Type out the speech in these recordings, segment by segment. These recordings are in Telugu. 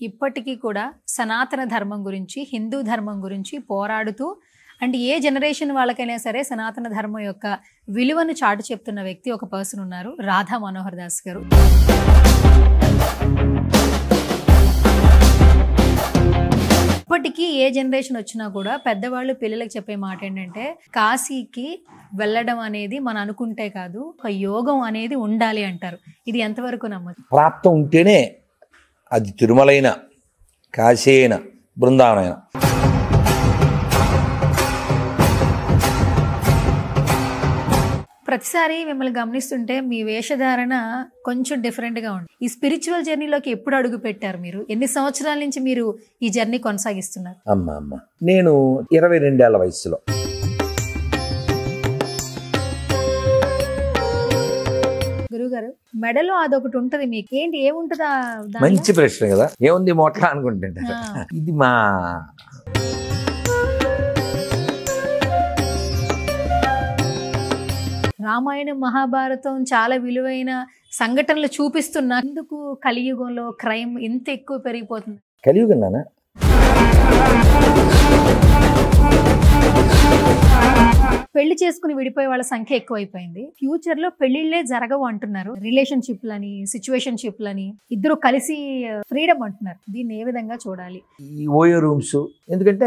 ఇప్పటికీ కూడా సనాతన ధర్మం గురించి, హిందూ ధర్మం గురించి పోరాడుతూ అండ్ ఏ జనరేషన్ వాళ్ళకైనా సరే సనాతన ధర్మం యొక్క విలువను చాటు చెప్తున్న వ్యక్తి ఒక పర్సన్ ఉన్నారు, రాధా మనోహర్ దాస్ గారు. ఇప్పటికీ ఏ జనరేషన్ వచ్చినా కూడా పెద్దవాళ్ళు పిల్లలకు చెప్పే మాట ఏంటంటే కాశీకి వెళ్ళడం అనేది మనం అనుకుంటే కాదు, ఒక యోగం అనేది ఉండాలి అంటారు. ఇది ఎంతవరకు నమ్మదు? ప్రాప్తం ఉంటేనే అది తిరుమలైన, కాశీ అయిన, బృందావనైన. ప్రతిసారి మిమ్మల్ని గమనిస్తుంటే మీ వేషధారణ కొంచెం డిఫరెంట్గా ఉంది. ఈ స్పిరిచువల్ జర్నీలోకి ఎప్పుడు అడుగు పెట్టారు మీరు? ఎన్ని సంవత్సరాల నుంచి మీరు ఈ జర్నీ కొనసాగిస్తున్నారు? అమ్మ నేను 22 ఏళ్ల వయసులో. గురుగారు, మెడలో అదొకటి ఉంటది, మీకు ఏంటి ఏముంటుందా? మంచి ప్రశ్న కదా, ఏముంది మొట్లా అనుకుంటుంటారు. ఇది మా రామాయణం, మహాభారతం చాలా విలువైన సంఘటనలు చూపిస్తున్నా ఎందుకు కలియుగంలో క్రైమ్ ఇంత ఎక్కువ పెరిగిపోతుంది? కలియుగం నానా, పెళ్లి చేసుకుని విడిపోయే వాళ్ళ సంఖ్య ఎక్కువైపోయింది. ఫ్యూచర్ లో పెళ్లిళ్లే జరగవు అంటున్నారు. రిలేషన్షిప్లని, సిచ్యువేషన్షిప్లని ఇద్దరు కలిసి ఫ్రీడమ్ అంటున్నారు. దీన్ని ఏ విధంగా చూడాలి? ఈ ఓయో రూమ్స్ ఎందుకంటే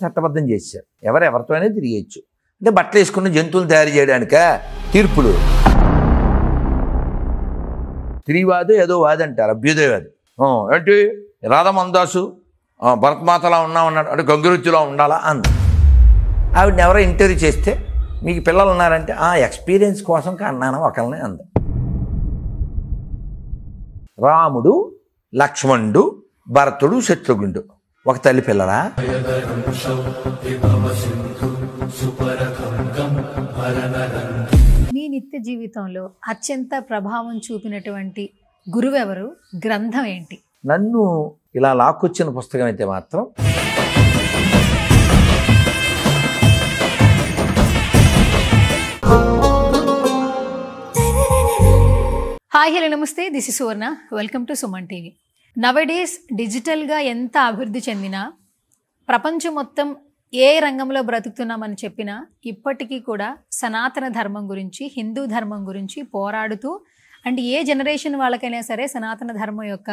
చట్టబద్ధం చేశారు, ఎవరెవరితో అయినా తిరిగేయచ్చు. అంటే బట్టలు వేసుకున్న జంతువులు తయారు చేయడానిక తీర్పులు. స్త్రీవాదు ఏదో వాది అంటారు, అభ్యుదయవాది. ఏంటి రాధమందాసు భరతమాతలా ఉన్నామన్నాడు, అంటే గంగురుచిలో ఉండాలా అంది. ఆవిడని ఎవరో ఇంటర్వ్యూ చేస్తే మీకు పిల్లలు ఉన్నారంటే ఆ ఎక్స్పీరియన్స్ కోసం అన్నాను ఒకళ్ళని అంది. రాముడు, లక్ష్మణుడు, భరతుడు, శత్రుఘ్నుడు ఒక తల్లి పిల్లరా? మీ నిత్య జీవితంలో అత్యంత ప్రభావం చూపినటువంటి గురువు ఎవరు? గ్రంథం ఏంటి? నన్ను ఇలా లాక్కొచ్చిన పుస్తకం అయితే మాత్రం హాయ్, హలో, నమస్తే. This is Suvarna. Welcome to Suman TV. Nowadays డిజిటల్గా ఎంత అభివృద్ధి చెందినా, ప్రపంచం మొత్తం ఏ రంగంలో బ్రతుకుతున్నామని చెప్పినా ఇప్పటికీ కూడా సనాతన ధర్మం గురించి, హిందూ ధర్మం గురించి పోరాడుతూ అండ్ ఏ జనరేషన్ వాళ్ళకైనా సరే సనాతన ధర్మం యొక్క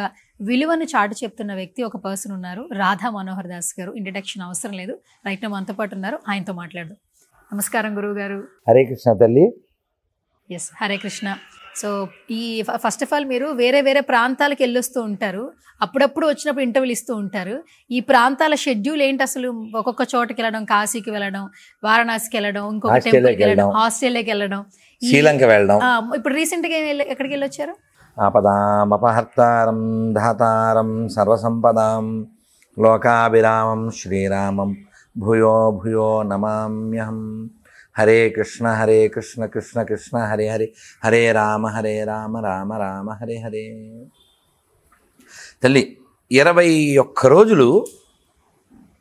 విలువను చాటు చెప్తున్న వ్యక్తి ఒక పర్సన్ ఉన్నారు, రాధా మనోహర్ దాస్ గారు. ఇంట్రడక్షన్ అవసరం లేదు, రైట్. మనతో పాటు ఉన్నారు, ఆయనతో మాట్లాడదాం. నమస్కారం గురువు గారు. హరే కృష్ణ తల్లి. ఎస్, హరే కృష్ణ. సో ఈ ఫస్ట్ ఆఫ్ ఆల్ మీరు వేరే వేరే ప్రాంతాలకు వెళ్ళొస్తూ ఉంటారు, అప్పుడప్పుడు వచ్చినప్పుడు ఇంటర్వ్యూలు ఇస్తూ ఉంటారు. ఈ ప్రాంతాల షెడ్యూల్ ఏంటి అసలు? ఒక్కొక్క చోటకి వెళ్ళడం, కాశీకి వెళ్ళడం, వారణాసికి వెళ్ళడం, ఇంకొక టెంపుల్కి వెళ్ళడం, ఆస్ట్రేలియాకి వెళ్ళడం, శ్రీలంక వెళ్ళడం. ఇప్పుడు రీసెంట్గా ఎక్కడికి వెళ్ళొచ్చారు? ఆపదాం అపహర్తారం ధాతారం సర్వసంపదాం లోకాభిరామం శ్రీరామం భూయో భూయో నమామ్యహం. హరే కృష్ణ కృష్ణ కృష్ణ హరే హరే, హరే రామ రామ రామ హరే హరే. తల్లి 21 రోజులు,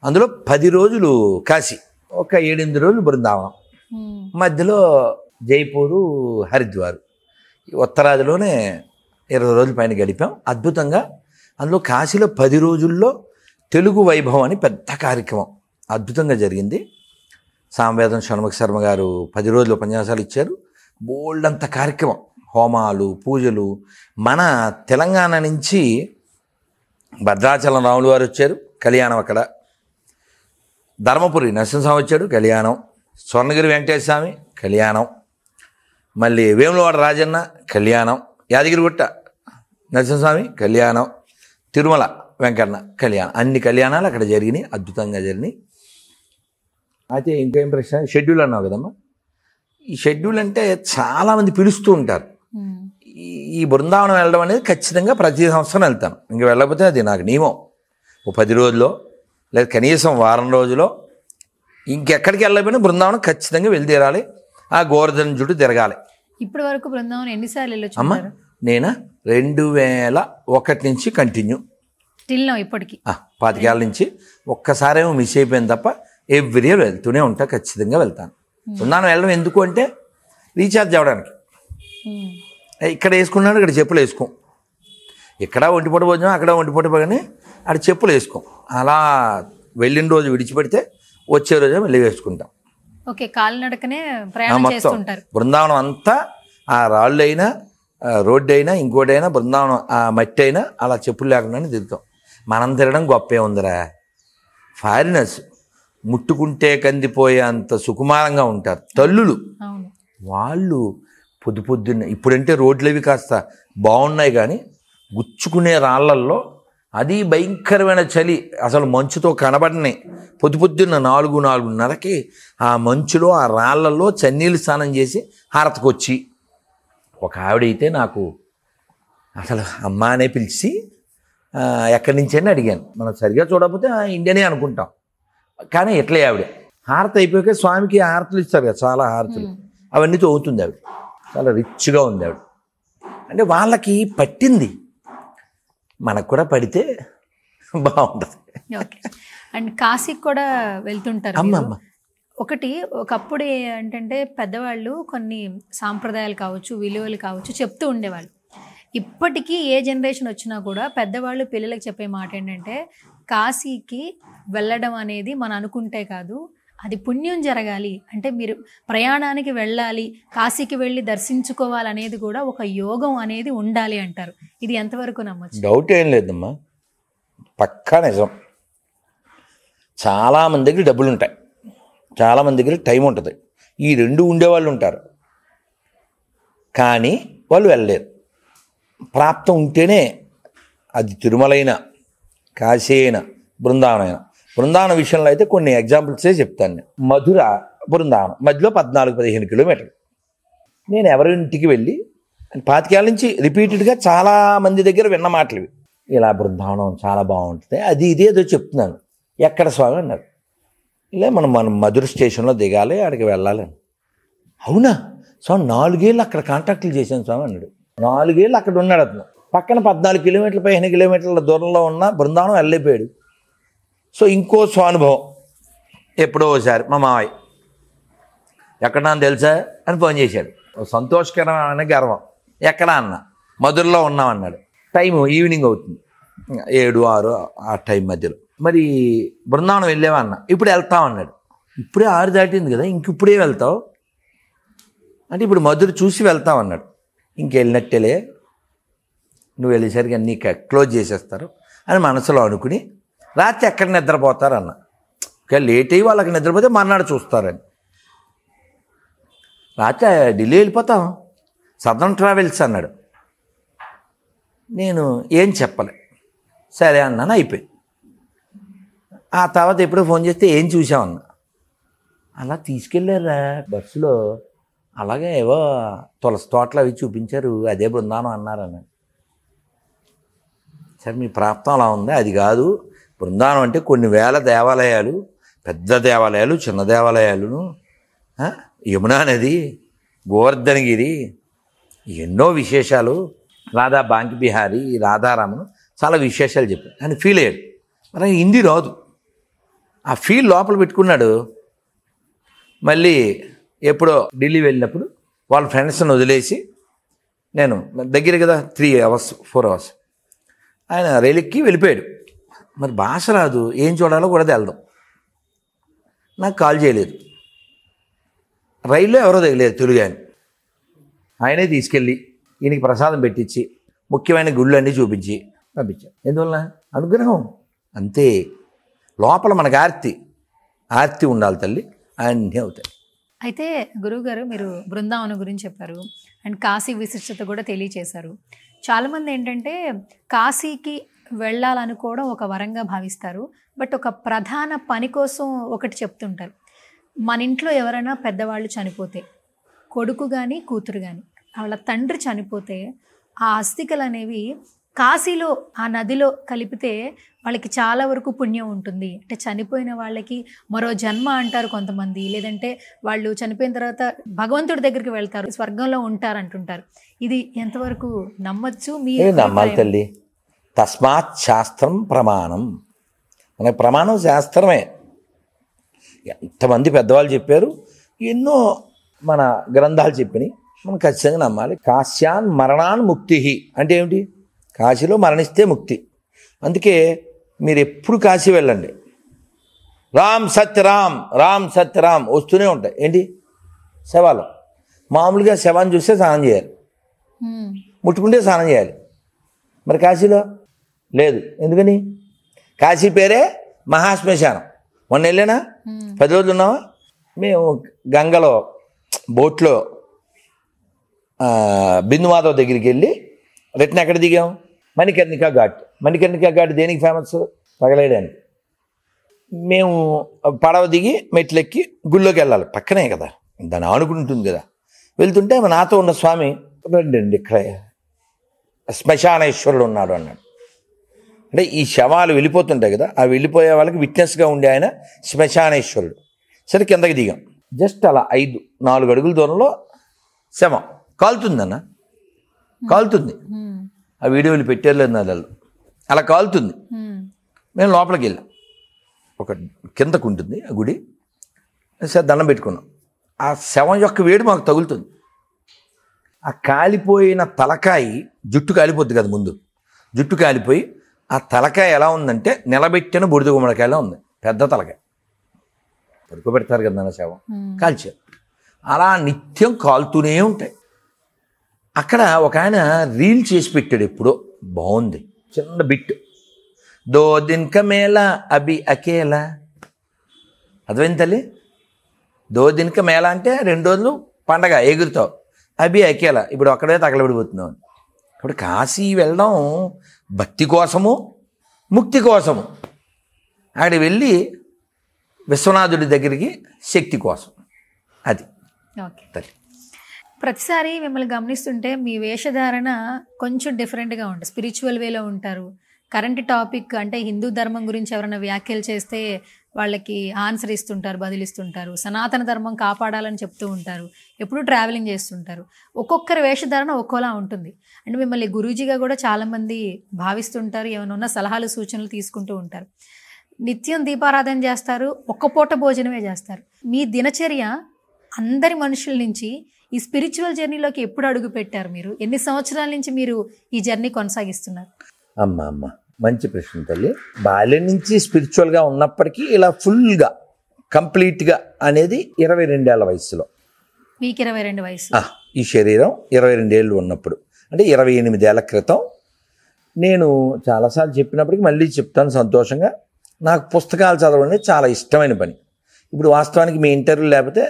అందులో 10 రోజులు కాశీ, ఒక 7-8 రోజులు బృందావనం, మధ్యలో జైపూరు, హరిద్వారు, ఉత్తరాదిలోనే 20 రోజుల పైన గడిపాం అద్భుతంగా. అందులో కాశీలో 10 రోజుల్లో తెలుగు వైభవం అని పెద్ద కార్యక్రమం అద్భుతంగా జరిగింది. సామవేదం షణ్ముఖ శర్మ గారు 10 రోజులు ఉపన్యాసాలు ఇచ్చారు. బోల్డంత కార్యక్రమం, హోమాలు, పూజలు. మన తెలంగాణ నుంచి భద్రాచలం రాములు వారు వచ్చారు, కళ్యాణం అక్కడ. ధర్మపురి నరసింహస్వామి వచ్చాడు, కళ్యాణం. స్వర్ణగిరి వెంకటేశ్వర స్వామి కళ్యాణం. మళ్ళీ వేములవాడ రాజన్న కళ్యాణం. యాదగిరిగుట్ట నరసింహస్వామి కళ్యాణం. తిరుమల వెంకన్న కళ్యాణం. అన్ని కళ్యాణాలు అక్కడ జరిగినాయి, అద్భుతంగా జరిగినాయి. అయితే ఇంకేం ప్రశ్న? షెడ్యూల్ అన్నావు కదమ్మా. ఈ షెడ్యూల్ అంటే చాలామంది పిలుస్తూ ఉంటారు. ఈ బృందావనం వెళ్ళడం అనేది ఖచ్చితంగా ప్రతి సంవత్సరం వెళ్తాను. ఇంక వెళ్ళకపోతే అది నాకు నియమం. ఓ 10 రోజుల్లో లేదా కనీసం వారం రోజులో ఇంకెక్కడికి వెళ్ళకపోయినా బృందావనం ఖచ్చితంగా వెళ్ళి తీరాలి. ఆ గోవర్ధన చుట్టూ తిరగాలి. ఇప్పటి వరకు బృందావనం ఎన్నిసార్లు వెళ్ళొచ్చు అమ్మా? నేనా 2001 నుంచి కంటిన్యూ ఇప్పటికి 25 ఏళ్ళ నుంచి. ఒక్కసారేమో మిస్ అయిపోయింది తప్ప ఎవ్రీ ఇయర్ వెళ్తూనే ఉంటా, ఖచ్చితంగా వెళ్తాను. బృందావనం వెళ్ళడం ఎందుకు అంటే రీఛార్జ్ అవ్వడానికి. ఇక్కడ వేసుకున్నాడు, ఇక్కడ చెప్పులు వేసుకోం. ఇక్కడ ఒంటిపూట భోజనం, అక్కడ ఒంటిపూట భోజనం. ఆడ చెప్పులు వేసుకోం. అలా వెళ్ళిన రోజు విడిచిపెడితే వచ్చే రోజు మళ్ళీ వేసుకుంటాం. ఓకే, కాలినడకనే ప్రయాణం చేస్తుంటారు. బృందావనం అంతా ఆ రాళ్ళు అయినా రోడ్డు అయినా ఇంకోటైనా బృందావనం ఆ మట్టి అయినా అలా చెప్పులు లేకుండానే తిరుగుతాం. మనం తిరగడం గొప్పే ఉందిరా. ఫారినర్స్ ముట్టుకుంటే కందిపోయే అంత సుకుమారంగా ఉంటారు తల్లులు. వాళ్ళు పొద్దున్న ఇప్పుడంటే రోడ్లు అవి కాస్త బాగున్నాయి కానీ గుచ్చుకునే రాళ్ళల్లో అది భయంకరమైన చలి, అసలు మంచుతో కనబడినాయి. పొద్దున్న 4:30కి ఆ మంచులో ఆ రాళ్ళల్లో చన్నీళ్ళు స్నానం చేసి హారతకొచ్చి, ఒక ఆవిడైతే నాకు అసలు అమ్మ అనే పిలిచి ఎక్కడి నుంచి అని అడిగాను. మనం సరిగా చూడకపోతే ఇండియనే అనుకుంటాం, కానీ ఎట్లే ఆవిడ హారతి అయిపోయాక స్వామికి హారతులు ఇస్తారు కదా, చాలా హారతులు, అవన్నీ తోగుతుంది ఆవిడ. చాలా రిచ్గా ఉంది ఆవిడ. అంటే వాళ్ళకి పట్టింది, మనకు కూడా పడితే బాగుంటుంది. అండ్ కాశీకి కూడా వెళ్తుంటారు. అమ్మమ్మ ఒకప్పుడు ఏంటంటే పెద్దవాళ్ళు కొన్ని సాంప్రదాయాలు కావచ్చు, విలువలు కావచ్చు చెప్తూ ఉండేవాళ్ళు. ఇప్పటికీ ఏ జనరేషన్ వచ్చినా కూడా పెద్దవాళ్ళు పిల్లలకు చెప్పే మాట ఏంటంటే కాశీకి వెళ్ళడం అనేది మనం అనుకుంటే కాదు, అది పుణ్యం జరగాలి అంటే మీరు ప్రయాణానికి వెళ్ళాలి, కాశీకి వెళ్ళి దర్శించుకోవాలనేది కూడా ఒక యోగం అనేది ఉండాలి అంటారు. ఇది ఎంతవరకు నమ్మచ్చు? డౌట్ ఏం లేదమ్మా, పక్కా నిజం. చాలామంది దగ్గర డబ్బులు ఉంటాయి, చాలామంది దగ్గర టైం ఉంటుంది, ఈ రెండు ఉండేవాళ్ళు ఉంటారు, కానీ వాళ్ళు వెళ్ళలేరు. ప్రాప్తం ఉంటేనే, అది తిరుమలైనా కాశీ అయినా బృందావనం. బృందావనం విషయంలో అయితే కొన్ని ఎగ్జాంపుల్సే చెప్తాను నేను. మధుర బృందావనం మధ్యలో 14-15 కిలోమీటర్లు. నేను ఎవరింటికి వెళ్ళి 25 ఏళ్ళ నుంచి రిపీటెడ్గా చాలామంది దగ్గర విన్న మాటలు ఇవి. ఇలా బృందావనం చాలా బాగుంటుంది, అది ఇది ఏదో చెప్తున్నాను. ఎక్కడ స్వామి అన్నారు. ఇలా మనం మధుర స్టేషన్లో దిగాలి, అక్కడికి వెళ్ళాలి. అవునా స్వామి, 4 ఏళ్ళు అక్కడ కాంటాక్ట్లు చేశాను స్వామి అన్నాడు. 4 ఏళ్ళు అక్కడ ఉన్నాడు అతను. పక్కన 14 కిలోమీటర్లు 15 కిలోమీటర్ల దూరంలో ఉన్న బృందావనం వెళ్ళిపోయాడు. సో ఇంకో స్వానుభవం, ఎప్పుడో ఒకసారి మా మావయ్య ఎక్కడా తెలుసా అని ఫోన్ చేశాడు. సంతోషకరమైన గర్వం. ఎక్కడా అన్న, మధురలో ఉన్నామన్నాడు. టైము ఈవినింగ్ అవుతుంది, 7-6 ఆ టైం మధ్యలో. మరి బృందావనం వెళ్ళేవా అన్న, ఇప్పుడు వెళ్తామన్నాడు. ఇప్పుడే 6 దాటింది కదా, ఇంకిప్పుడే వెళ్తావు అంటే ఇప్పుడు మధుర చూసి వెళ్తామన్నాడు. ఇంకెళ్ళినట్టేలే, నువ్వు వెళ్ళేసరికి అన్నీ క్లోజ్ చేసేస్తారు అని మనసులో అనుకుని రాత్రి ఎక్కడ నిద్రపోతారన్న. ఇంకా లేట్ అయ్యి వాళ్ళకి నిద్రపోతే మర్నాడు చూస్తారని. రాత్రి ఢిల్లీ వెళ్ళిపోతాం, సదర్న్ ట్రావెల్స్ అన్నాడు. నేను ఏం చెప్పలే, సరే అన్నాను, అయిపోయి. ఆ తర్వాత ఎప్పుడో ఫోన్ చేస్తే ఏం చూసామన్నా, అలా తీసుకెళ్ళారా బస్సులో, అలాగే ఏవో తులసి తోటలు అవి చూపించారు, అదే బృందావనం అన్నారన్నాడు. సరే మీ ప్రాప్తం అలా ఉంది, అది కాదు. బృందావనం అంటే కొన్ని వేల దేవాలయాలు, పెద్ద దేవాలయాలు, చిన్న దేవాలయాలును, యమునా నది, గోవర్ధనగిరి, ఎన్నో విశేషాలు, రాధా బాంకి బిహారీ, రాధారామను, చాలా విశేషాలు చెప్పారు అని ఫీల్ అయ్యాడు. మరి హిందీ రాదు, ఆ ఫీల్ లోపల పెట్టుకున్నాడు. మళ్ళీ ఎప్పుడో ఢిల్లీ వెళ్ళినప్పుడు వాళ్ళ ఫ్రెండ్స్ని వదిలేసి, నేను దగ్గర కదా 3 అవర్స్ 4 అవర్స్, ఆయన రైలుకి వెళ్ళిపోయాడు. మరి భాష రాదు, ఏం చూడాలో కూడా తెలదు. నాకు కాల్ చేయలేదు, రైల్లో ఎవరో తగలేదు తెలుగు ఆయన. ఆయనే తీసుకెళ్ళి ఈయనకి ప్రసాదం పెట్టించి ముఖ్యమైన గుళ్ళన్నీ చూపించి పంపించారు. ఎందువల్ల? అనుగ్రహం అంతే. లోపల మనకు ఆర్తి ఉండాలి తల్లి, అన్నీ అవుతాయి. అయితే గురువుగారు, మీరు బృందావనం గురించి చెప్పారు అండ్ కాశీ విశిష్టత కూడా తెలియచేశారు. చాలామంది ఏంటంటే కాశీకి వెళ్ళాలనుకోవడం ఒక వరంగా భావిస్తారు. బట్ ఒక ప్రధాన పని కోసం ఒకటి చెప్తుంటారు. మన ఇంట్లో ఎవరైనా పెద్దవాళ్ళు చనిపోతే, కొడుకు కానీ కూతురు కానీ, వాళ్ళ తండ్రి చనిపోతే ఆ అస్థికలు అనేవి కాశీలో ఆ నదిలో కలిపితే వాళ్ళకి చాలా వరకు పుణ్యం ఉంటుంది. అంటే చనిపోయిన వాళ్ళకి మరో జన్మ అంటారు కొంతమంది, లేదంటే వాళ్ళు చనిపోయిన తర్వాత భగవంతుడి దగ్గరికి వెళ్తారు, స్వర్గంలో ఉంటారు అంటుంటారు. ఇది ఎంతవరకు నమ్మచ్చు? నమ్మాలి తల్లి. తస్మాత్ శాస్త్రం ప్రమాణం. మనకి ప్రమాణం శాస్త్రమే. ఎంతమంది పెద్దవాళ్ళు చెప్పారు, ఎన్నో మన గ్రంథాలు చెప్పినాయి, మనం ఖచ్చితంగా నమ్మాలి. కాశ్యాన్ మరణాన్ ముక్తి అంటే ఏమిటి? కాశీలో మరణిస్తే ముక్తి. అందుకే మీరు ఎప్పుడు కాశీ వెళ్ళండి, రామ్ సత్యరామ్ రామ్ సత్యరామ్ వస్తూనే ఉంటాయి. ఏంటి? శవాలు. మామూలుగా శవాన్ని చూస్తే స్నానం చేయాలి, ముట్టుకుంటే స్నానం చేయాలి. మరి కాశీలో లేదు. ఎందుకని? కాశీ పేరే మహాశ్మశానం. మొన్న వెళ్ళానా, 10 రోజులు ఉన్నావా? మేము గంగలో బోట్లో బిందుమాధవ్ దగ్గరికి వెళ్ళి రిటర్న్ ఎక్కడ దిగాం? మణికర్ణికా ఘాట్. మణికర్ణికా ఘాట్ దేనికి ఫేమస్? పగలేయడానికి. మేము పడవ దిగి మెట్లెక్కి గుళ్ళోకి వెళ్ళాలి, పక్కనే కదా, దాన్ని ఆనుకుంటుంది కదా. వెళ్తుంటే నాతో ఉన్న స్వామి, రండి ఇక్కడ శ్మశానేశ్వరుడు ఉన్నాడు అన్నాడు. అంటే ఈ శవాలు వెళ్ళిపోతుంటాయి కదా, ఆ వెళ్ళిపోయే వాళ్ళకి విట్నెస్గా ఉండే ఆయన శ్మశానేశ్వరుడు. సరే కిందకి దిగాం. జస్ట్ అలా 4 అడుగుల దూరంలో శవం కాలుతుందన్న, కాలుతుంది. ఆ వీడియోలు పెట్టారు నాళ్ళు, అలా కాలుతుంది. మేము లోపలికి వెళ్ళాం. ఒక కిందకు ఉంటుంది ఆ గుడి. సరే దండం పెట్టుకున్నాం. ఆ శవం యొక్క వేడి మాకు తగులుతుంది. ఆ కాలిపోయిన తలకాయ, జుట్టు కాలిపోద్ది కదా ముందు, జుట్టు కాలిపోయి ఆ తలకాయ ఎలా ఉందంటే నిలబెట్టిన బుడిద గుమ్మడికాయలా ఉంది. పెద్ద తలకాయ పడుకోబెడతారు కదా నా శవం, కాల్చారు. అలా నిత్యం కాలుతూనే ఉంటాయి. అక్కడ ఒక ఆయన రీల్ చేసి పెట్టాడు ఎప్పుడో, బాగుంది, చిన్న బిట్. 2 दिन का मेला అభి అకేలా. అర్థమైంది తల్లి? 2 दिन का मेला అంటే 2 రోజులు పండగ ఎగురుతావు, అభి అకేలా. ఇప్పుడు అక్కడే తగలబడిపోతున్నావు. ఇప్పుడు కాశీ వెళ్ళడం భక్తి కోసము, ముక్తి కోసము. అక్కడ వెళ్ళి విశ్వనాథుడి దగ్గరికి శక్తి కోసం. అది తల్లి. ప్రతిసారి మిమ్మల్ని గమనిస్తుంటే మీ వేషధారణ కొంచెం డిఫరెంట్గా ఉంటుంది. స్పిరిచువల్ వేలో ఉంటారు. కరెంట్ టాపిక్ అంటే హిందూ ధర్మం గురించి ఎవరైనా వ్యాఖ్యలు చేస్తే వాళ్ళకి ఆన్సర్ ఇస్తుంటారు, బదిలిస్తుంటారు. సనాతన ధర్మం కాపాడాలని చెప్తూ ఉంటారు. ఎప్పుడూ ట్రావెలింగ్ చేస్తుంటారు. ఒక్కొక్కరి వేషధారణ ఒక్కోలా ఉంటుంది. అంటే మిమ్మల్ని గురూజీగా కూడా చాలామంది భావిస్తుంటారు. ఏమైనా ఉన్న సలహాలు సూచనలు తీసుకుంటూ ఉంటారు. నిత్యం దీపారాధన చేస్తారు, ఒక్క పూట భోజనమే చేస్తారు. మీ దినచర్య అందరి మనుషుల నుంచి ఈ స్పిరిచువల్ జర్నీలోకి ఎప్పుడు అడుగు పెట్టారు మీరు? ఎన్ని సంవత్సరాల నుంచి మీరు ఈ జర్నీ కొనసాగిస్తున్నారు? అమ్మ మంచి ప్రశ్న తల్లి. బాల్యం నుంచి స్పిరిచువల్గా ఉన్నప్పటికీ ఇలా ఫుల్గా కంప్లీట్గా అనేది 22 ఏళ్ల వయసులో. మీకు 22 వయసు? ఈ శరీరం 22 ఏళ్ళు ఉన్నప్పుడు, అంటే 28 ఏళ్ల క్రితం. నేను చాలాసార్లు చెప్పినప్పటికీ మళ్ళీ చెప్తాను సంతోషంగా, నాకు పుస్తకాలు చదవడం అనేది చాలా ఇష్టమైన పని. ఇప్పుడు వాస్తవానికి మీ ఇంటర్వ్యూ లేకపోతే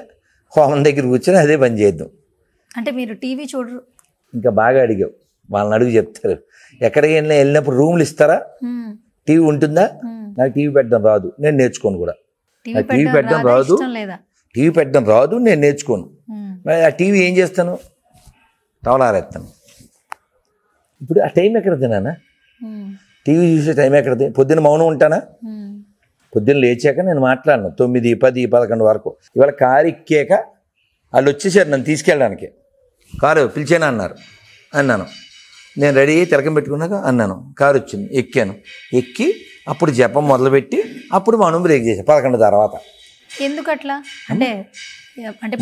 హోమం దగ్గర కూర్చొని అదే పని చేద్దాం. అంటే మీరు టీవీ చూడరు? ఇంకా బాగా అడిగావు, వాళ్ళని అడుగు చెప్తారు. ఎక్కడికి వెళ్ళినప్పుడు రూమ్లు ఇస్తారా? టీవీ ఉంటుందా? నాకు టీవీ పెట్టడం రాదు, నేను నేర్చుకోను కూడా. నాకు టీవీ పెట్టడం రాదు, టీవీ పెట్టడం రాదు, నేను నేర్చుకోను. మరి ఆ టీవీ ఏం చేస్తాను? తవలారేస్తాను. ఇప్పుడు ఆ టైం ఎక్కడది నాన్న? టీవీ చూసే టైం ఎక్కడది? పొద్దున్న మౌనం ఉంటానా? పొద్దున్న లేచాక నేను మాట్లాడను 9, 10, 11 వరకు. ఇవాళ కారు ఎక్కాక వాళ్ళు వచ్చేసారు నన్ను తీసుకెళ్ళడానికి. కారు పిలిచాను అన్నారు, అన్నాను. నేను రెడీ అయ్యి తిలకం పెట్టుకున్నాక అన్నాను. కారు వచ్చింది, ఎక్కాను. ఎక్కి అప్పుడు జపం మొదలుపెట్టి అప్పుడు మౌనం బ్రేక్ చేశాను 11 తర్వాత. ఎందుకు అట్లా? అంటే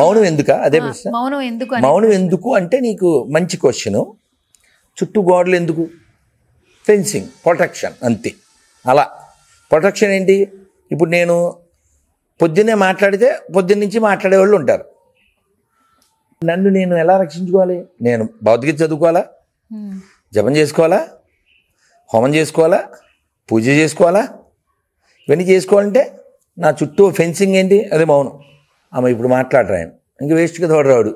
మౌనం ఎందుకా? అదే ప్రశ్న. మౌనం ఎందుకు అంటే నీకు మంచి క్వశ్చన్. చుట్టూ గోడలు ఎందుకు? ఫెన్సింగ్, ప్రొటెక్షన్, అంతే. అలా ప్రొటెక్షన్ ఏంటి? ఇప్పుడు నేను పొద్దున్నే మాట్లాడితే పొద్దున్న నుంచి మాట్లాడేవాళ్ళు ఉంటారు. నన్ను నేను ఎలా రక్షించుకోవాలి? నేను భౌతిక చదువుకోవాలా, జపం చేసుకోవాలా, హోమం చేసుకోవాలా, పూజ చేసుకోవాలా? ఇవన్నీ చేసుకోవాలంటే నా చుట్టూ ఫెన్సింగ్ ఏంటి? అదే మౌనం. ఇప్పుడు మాట్లాడరా ఆయన, ఇంక వేస్ట్గా తోడరాడు.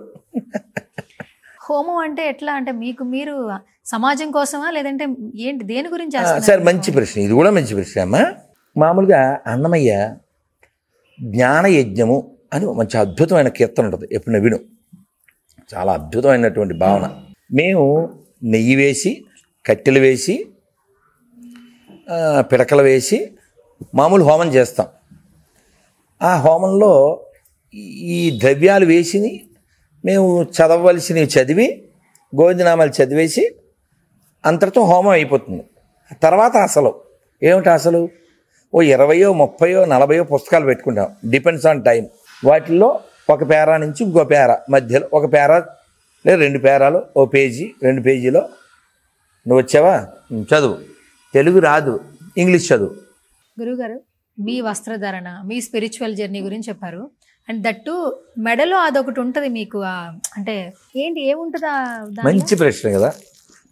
హోమం అంటే ఎట్లా? అంటే మీకు మీరు సమాజం కోసమా లేదంటే ఏంటి, దేని గురించి? సార్ మంచి ప్రశ్న, ఇది కూడా మంచి ప్రశ్న అమ్మా. మామూలుగా అన్నమయ్య జ్ఞాన యజ్ఞము అని మంచి అద్భుతమైన కీర్తన ఉంటుంది, ఎప్పుడు విను. చాలా అద్భుతమైనటువంటి భావన. మేము నెయ్యి వేసి, కట్టెలు వేసి, పిడకలు వేసి మామూలు హోమం చేస్తాం. ఆ హోమంలో ఈ ద్రవ్యాలు వేసి మేము చదవలసినవి చదివి గోవిందనామాలు చదివేసి అంతటితో హోమం అయిపోతుంది. తర్వాత అసలు ఏమిటి? అసలు 20, 30, 40 పుస్తకాలు పెట్టుకుంటాం, డిపెండ్స్ ఆన్ టైం. వాటిల్లో ఒక పేరా నుంచి ఇంకో పేరా, మధ్యలో ఒక పేరా లేదా 2 పేరాలు, ఓ పేజీ 2 పేజీలో నువ్వు వచ్చావా చదువు, తెలుగు రాదు ఇంగ్లీష్ చదువు, గురుగారు, మీ వస్త్రధారణ, మీ స్పిరిచువల్ జర్నీ గురించి చెప్పారు. అండ్ దట్టు మెడలో అదొకటి ఉంటుంది మీకు, అంటే ఏంటి ఏముంటుందా? మంచి ప్రశ్న కదా.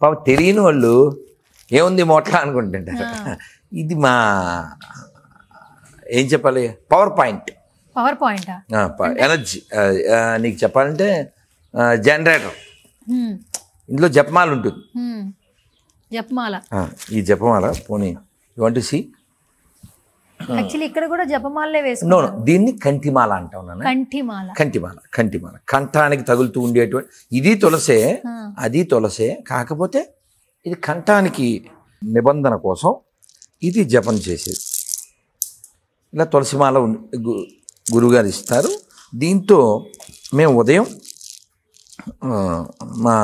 పాప తెలియని వాళ్ళు ఏముంది మొట్లా అనుకుంటుంటారు. ఇది మా ఏం చెప్పాలి, పవర్ పాయింట్. పవర్ పాయింటా? ఎనర్జీ. నీకు చెప్పాలంటే జనరేటర్. ఇందులో జపమాల ఉంటుంది. జపమాల. ఈ జపమాల పోనీ you want to see. Actually ఇక్కడ కూడా జపమాలే వేసుకున్నాను. దీన్ని కంటిమాల అంటాం నాన్న. కంఠిమాల. కంటిమాల. కంటిమాల కంఠానికి తగులుతూ ఉండేటువంటి, ఇది తులసే అది తులసే, కాకపోతే ఇది కంఠానికి నిబంధన కోసం ఇది జపం చేసేది. ఇలా తులసిమాల గురుగారు ఇస్తారు. దీంతో మేము ఉదయం మా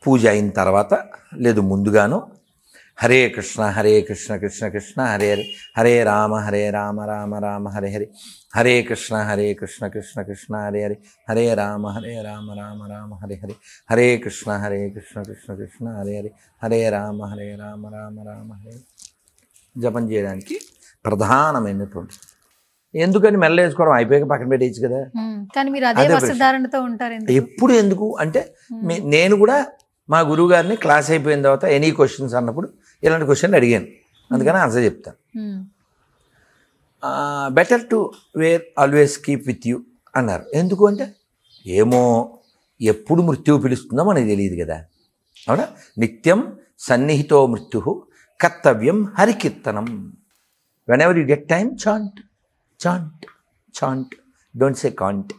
పూజ అయిన తర్వాత లేదు ముందుగాను హరే కృష్ణ హరే కృష్ణ కృష్ణ కృష్ణ హరే హరే, హరే రామ రామ రామ హరే హరే, హరే కృష్ణ కృష్ణ కృష్ణ హరే హరే, హరే రామ రామ రామ హరే హరే, హరే కృష్ణ కృష్ణ కృష్ణ హరే హరే, హరే రామ రామ రామ హరే. జపం చేయడానికి ప్రధానమైనటువంటి. ఎందుకని మెల్ల వేసుకోవడం అయిపోయాక పక్కన పెట్టేయచ్చు కదా. కానీ మీరు అదే వస్త్రధారణతో ఉంటారు ఎప్పుడు. ఎందుకు అంటే నేను కూడా మా గురువు గారిని క్లాస్ అయిపోయిన తర్వాత ఎనీ క్వశ్చన్స్ అన్నప్పుడు ఇలాంటి క్వశ్చన్ అడిగాను, అందుకని ఆన్సర్ చెప్తాను. Better to wear always keep with you అన్నారు. ఎందుకు అంటే ఏమో ఎప్పుడు మృత్యువు పిలుస్తుందో మనకు తెలియదు కదా. అవునా? నిత్యం సన్నిహితో మృత్యు కర్తవ్యం హరికీర్తనం. Whenever you get time chant chant chant, don't say can't.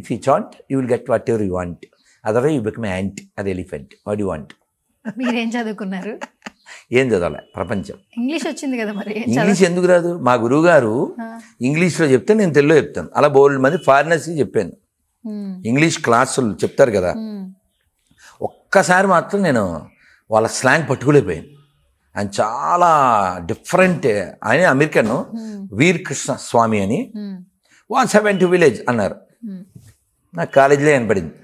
If you chant you will get whatever you want, otherwise you become ant అది ఎలిఫెంట్. What you want. మీరేం చదువుకున్నారు? ఏం చదవాలి, ప్రపంచం. ఇంగ్లీష్ వచ్చింది కదా మరి. ఇంగ్లీష్ ఎందుకు రాదు? మా గురువు గారు ఇంగ్లీష్లో చెప్తే నేను తెలుగులో చెప్తాను. అలా బోల్డ్ మంది ఫారినర్స్కి చెప్పాను. ఇంగ్లీష్ క్లాసులు చెప్తారు కదా, ఒక్కసారి మాత్రం నేను వాళ్ళ స్లాంగ్ పట్టుకోలేకపోయాను. ఆయన చాలా డిఫరెంట్. ఆయన అమెరికన్, వీర్ కృష్ణ స్వామి అని, 170 విలేజ్ అన్నారు. నాకు కాలేజీలో కనపడింది.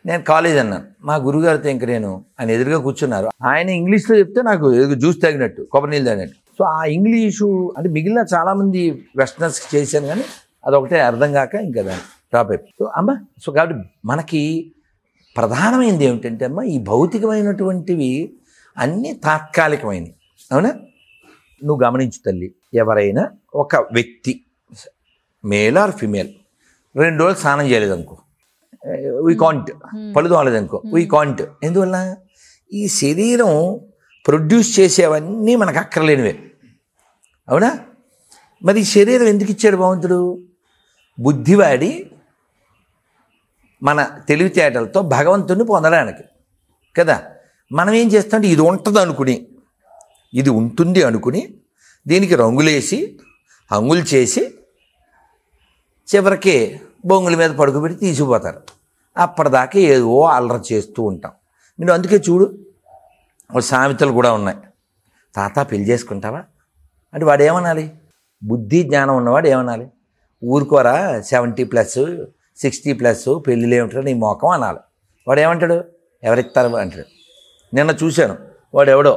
నేను కాలేజ్ అన్నాను. మా గురుగారితో ఇంక నేను ఆయన ఎదురుగా కూర్చున్నారు. ఆయన ఇంగ్లీష్లో చెప్తే నాకు జ్యూస్ తాగినట్టు, కొబ్బరి నీళ్ళు తాగినట్టు. సో ఆ ఇంగ్లీషు అంటే మిగిలిన చాలామంది వెస్టర్నర్స్కి చేశాను, కానీ అదొకటే అర్థం కాక ఇంకా దాన్ని డ్రాప్ అయిపోయి. సో అమ్మ, సో కాబట్టి మనకి ప్రధానమైనది ఏమిటంటే అమ్మ, ఈ భౌతికమైనటువంటివి అన్నీ తాత్కాలికమైనవి. అవునా? నువ్వు గమనించు తల్లి, ఎవరైనా ఒక వ్యక్తి మేల్ ఆర్ ఫిమేల్ 2 రోజులు స్నానం చేయలేదనుకో, వీ కాంట్. పళ్ళు తోమలేదనుకో, వీ కాంట్. ఎందువల్ల? ఈ శరీరం ప్రొడ్యూస్ చేసేవన్నీ మనకు అక్కర్లేనివే. అవునా? మరి ఈ శరీరం ఎందుకు ఇచ్చాడు భగవంతుడు? బుద్ధివాడి మన తెలివితేటలతో భగవంతుడిని పొందడానికి కదా. మనం ఏం చేస్తామంటే ఇది ఉంటుంది అనుకుని, ఇది ఉంటుంది అనుకుని దీనికి రంగులేసి హంగులు చేసి చివరికి బొంగుల మీద పడుకోబెట్టి తీసుకుపోతారు. అప్పటిదాకా ఏదో అల్లరి చేస్తూ ఉంటాం. నేను అందుకే చూడు, సామెతలు కూడా ఉన్నాయి. తాత పెళ్లి చేసుకుంటావా అంటే వాడు ఏమనాలి? బుద్ధి జ్ఞానం ఉన్నవాడు ఏమనాలి? ఊరుకోరా 70+, 60+ పెళ్ళిళ్ళు ఏమిటారు నీ మోకం అనాలి. వాడు ఏమంటాడు? ఎవరిస్తారు అంటాడు. నిన్న చూశాను, వాడు ఎవడో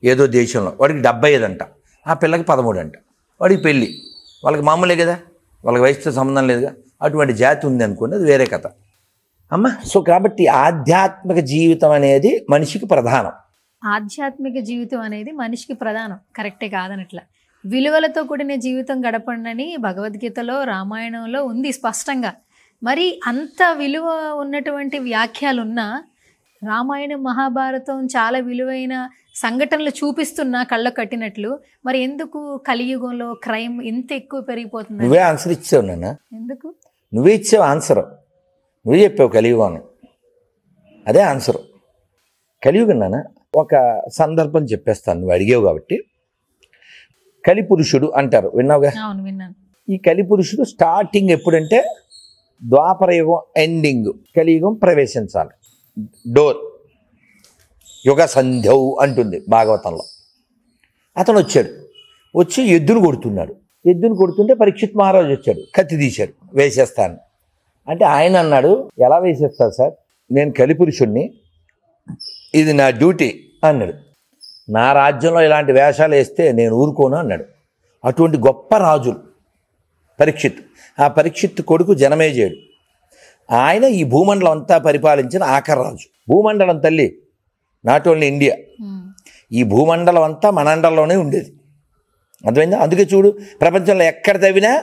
ఏదో దేశంలో, వాడికి 75 అంట, ఆ పిల్లకి 13 అంట. వాడికి పెళ్ళి, వాళ్ళకి మామూలే కదా, వాళ్ళకి వయసుతో సంబంధం లేదుగా. అటువంటి జాతి ఉంది అనుకోండి, అది వేరే కథ అమ్మ. సో కాబట్టి ఆధ్యాత్మిక జీవితం అనేది మనిషికి ప్రధానం. ఆధ్యాత్మిక జీవితం అనేది మనిషికి ప్రధానం, కరెక్టే కాదనట్లా. విలువలతో కూడిన జీవితం గడపండి భగవద్గీతలో, రామాయణంలో ఉంది స్పష్టంగా. మరి అంత విలువ ఉన్నటువంటి వ్యాఖ్యలు ఉన్నా, రామాయణం మహాభారతం చాలా విలువైన సంఘటనలు చూపిస్తున్నా కళ్ళకు కట్టినట్లు, మరి ఎందుకు కలియుగంలో క్రైమ్ ఇంత ఎక్కువ పెరిగిపోతుంది? నువ్వే ఆన్సర్ ఇచ్చావు నాన్న. ఎందుకు? నువ్వే ఇచ్చావు ఆన్సర్. నువ్వే చెప్పావు కలియుగం, అదే ఆన్సర్. కలియుగం నాన్న. ఒక సందర్భం చెప్పేస్తాను, నువ్వు అడిగావు కాబట్టి. కలిపురుషుడు అంటారు, విన్నావుగా? అవును, విన్నాను. ఈ కలిపురుషుడు స్టార్టింగ్ ఎప్పుడంటే ద్వాపరయుగం ఎండింగ్, కలియుగం ప్రవేశించాలి. డోర్ యుగ సంధ్యౌ అంటుంది భాగవతంలో. అతను వచ్చాడు, వచ్చి ఎద్దును కొడుతున్నాడు. ఎద్దును కొడుతుంటే పరీక్షిత్ మహారాజు వచ్చాడు, కత్తి తీశాడు, వేసేస్తాను అంటే ఆయన అన్నాడు, ఎలా వేసేస్తారు సార్, నేను కలిపురుషుణ్ణి, ఇది నా డ్యూటీ అన్నాడు. నా రాజ్యంలో ఇలాంటి వేషాలు వేస్తే నేను ఊరుకోను అన్నాడు. అటువంటి గొప్ప రాజులు పరీక్షిత్. ఆ పరీక్షిత్ కొడుకు జనమేజయుడు. ఆయన ఈ భూమండలం అంతా పరిపాలించిన ఆఖరి రాజు. భూమండలం తల్లి, నాట్ ఓన్లీ ఇండియా, ఈ భూమండలం అంతా మనండలంలోనే ఉండేది. అర్థమైందా? అందుకే చూడు, ప్రపంచంలో ఎక్కడ తవ్వినా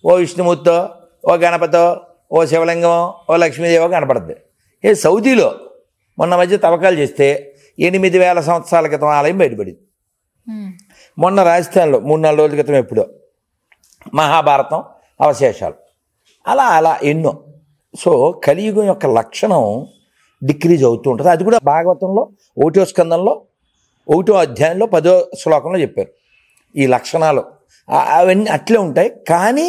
ఓ విష్ణుమూర్తో, ఓ గణపతో, ఓ శివలింగమో, ఓ లక్ష్మీదేవో కనపడుతుంది. సౌదీలో మొన్న మధ్య తవ్వకాలు చేస్తే 8,000 సంవత్సరాల క్రితం ఆలయం బయటపడింది. మొన్న రాజస్థాన్లో 3-4 రోజుల క్రితం ఎప్పుడో మహాభారతం అవశేషాలు. అలా అలా ఎన్నో. సో కలియుగం యొక్క లక్షణం డిక్రీజ్ అవుతూ ఉంటుంది. అది కూడా భాగవతంలో 1వ స్కందంలో 1వ అధ్యాయంలో 10వ శ్లోకంలో చెప్పారు. ఈ లక్షణాలు అవన్నీ అట్లే ఉంటాయి, కానీ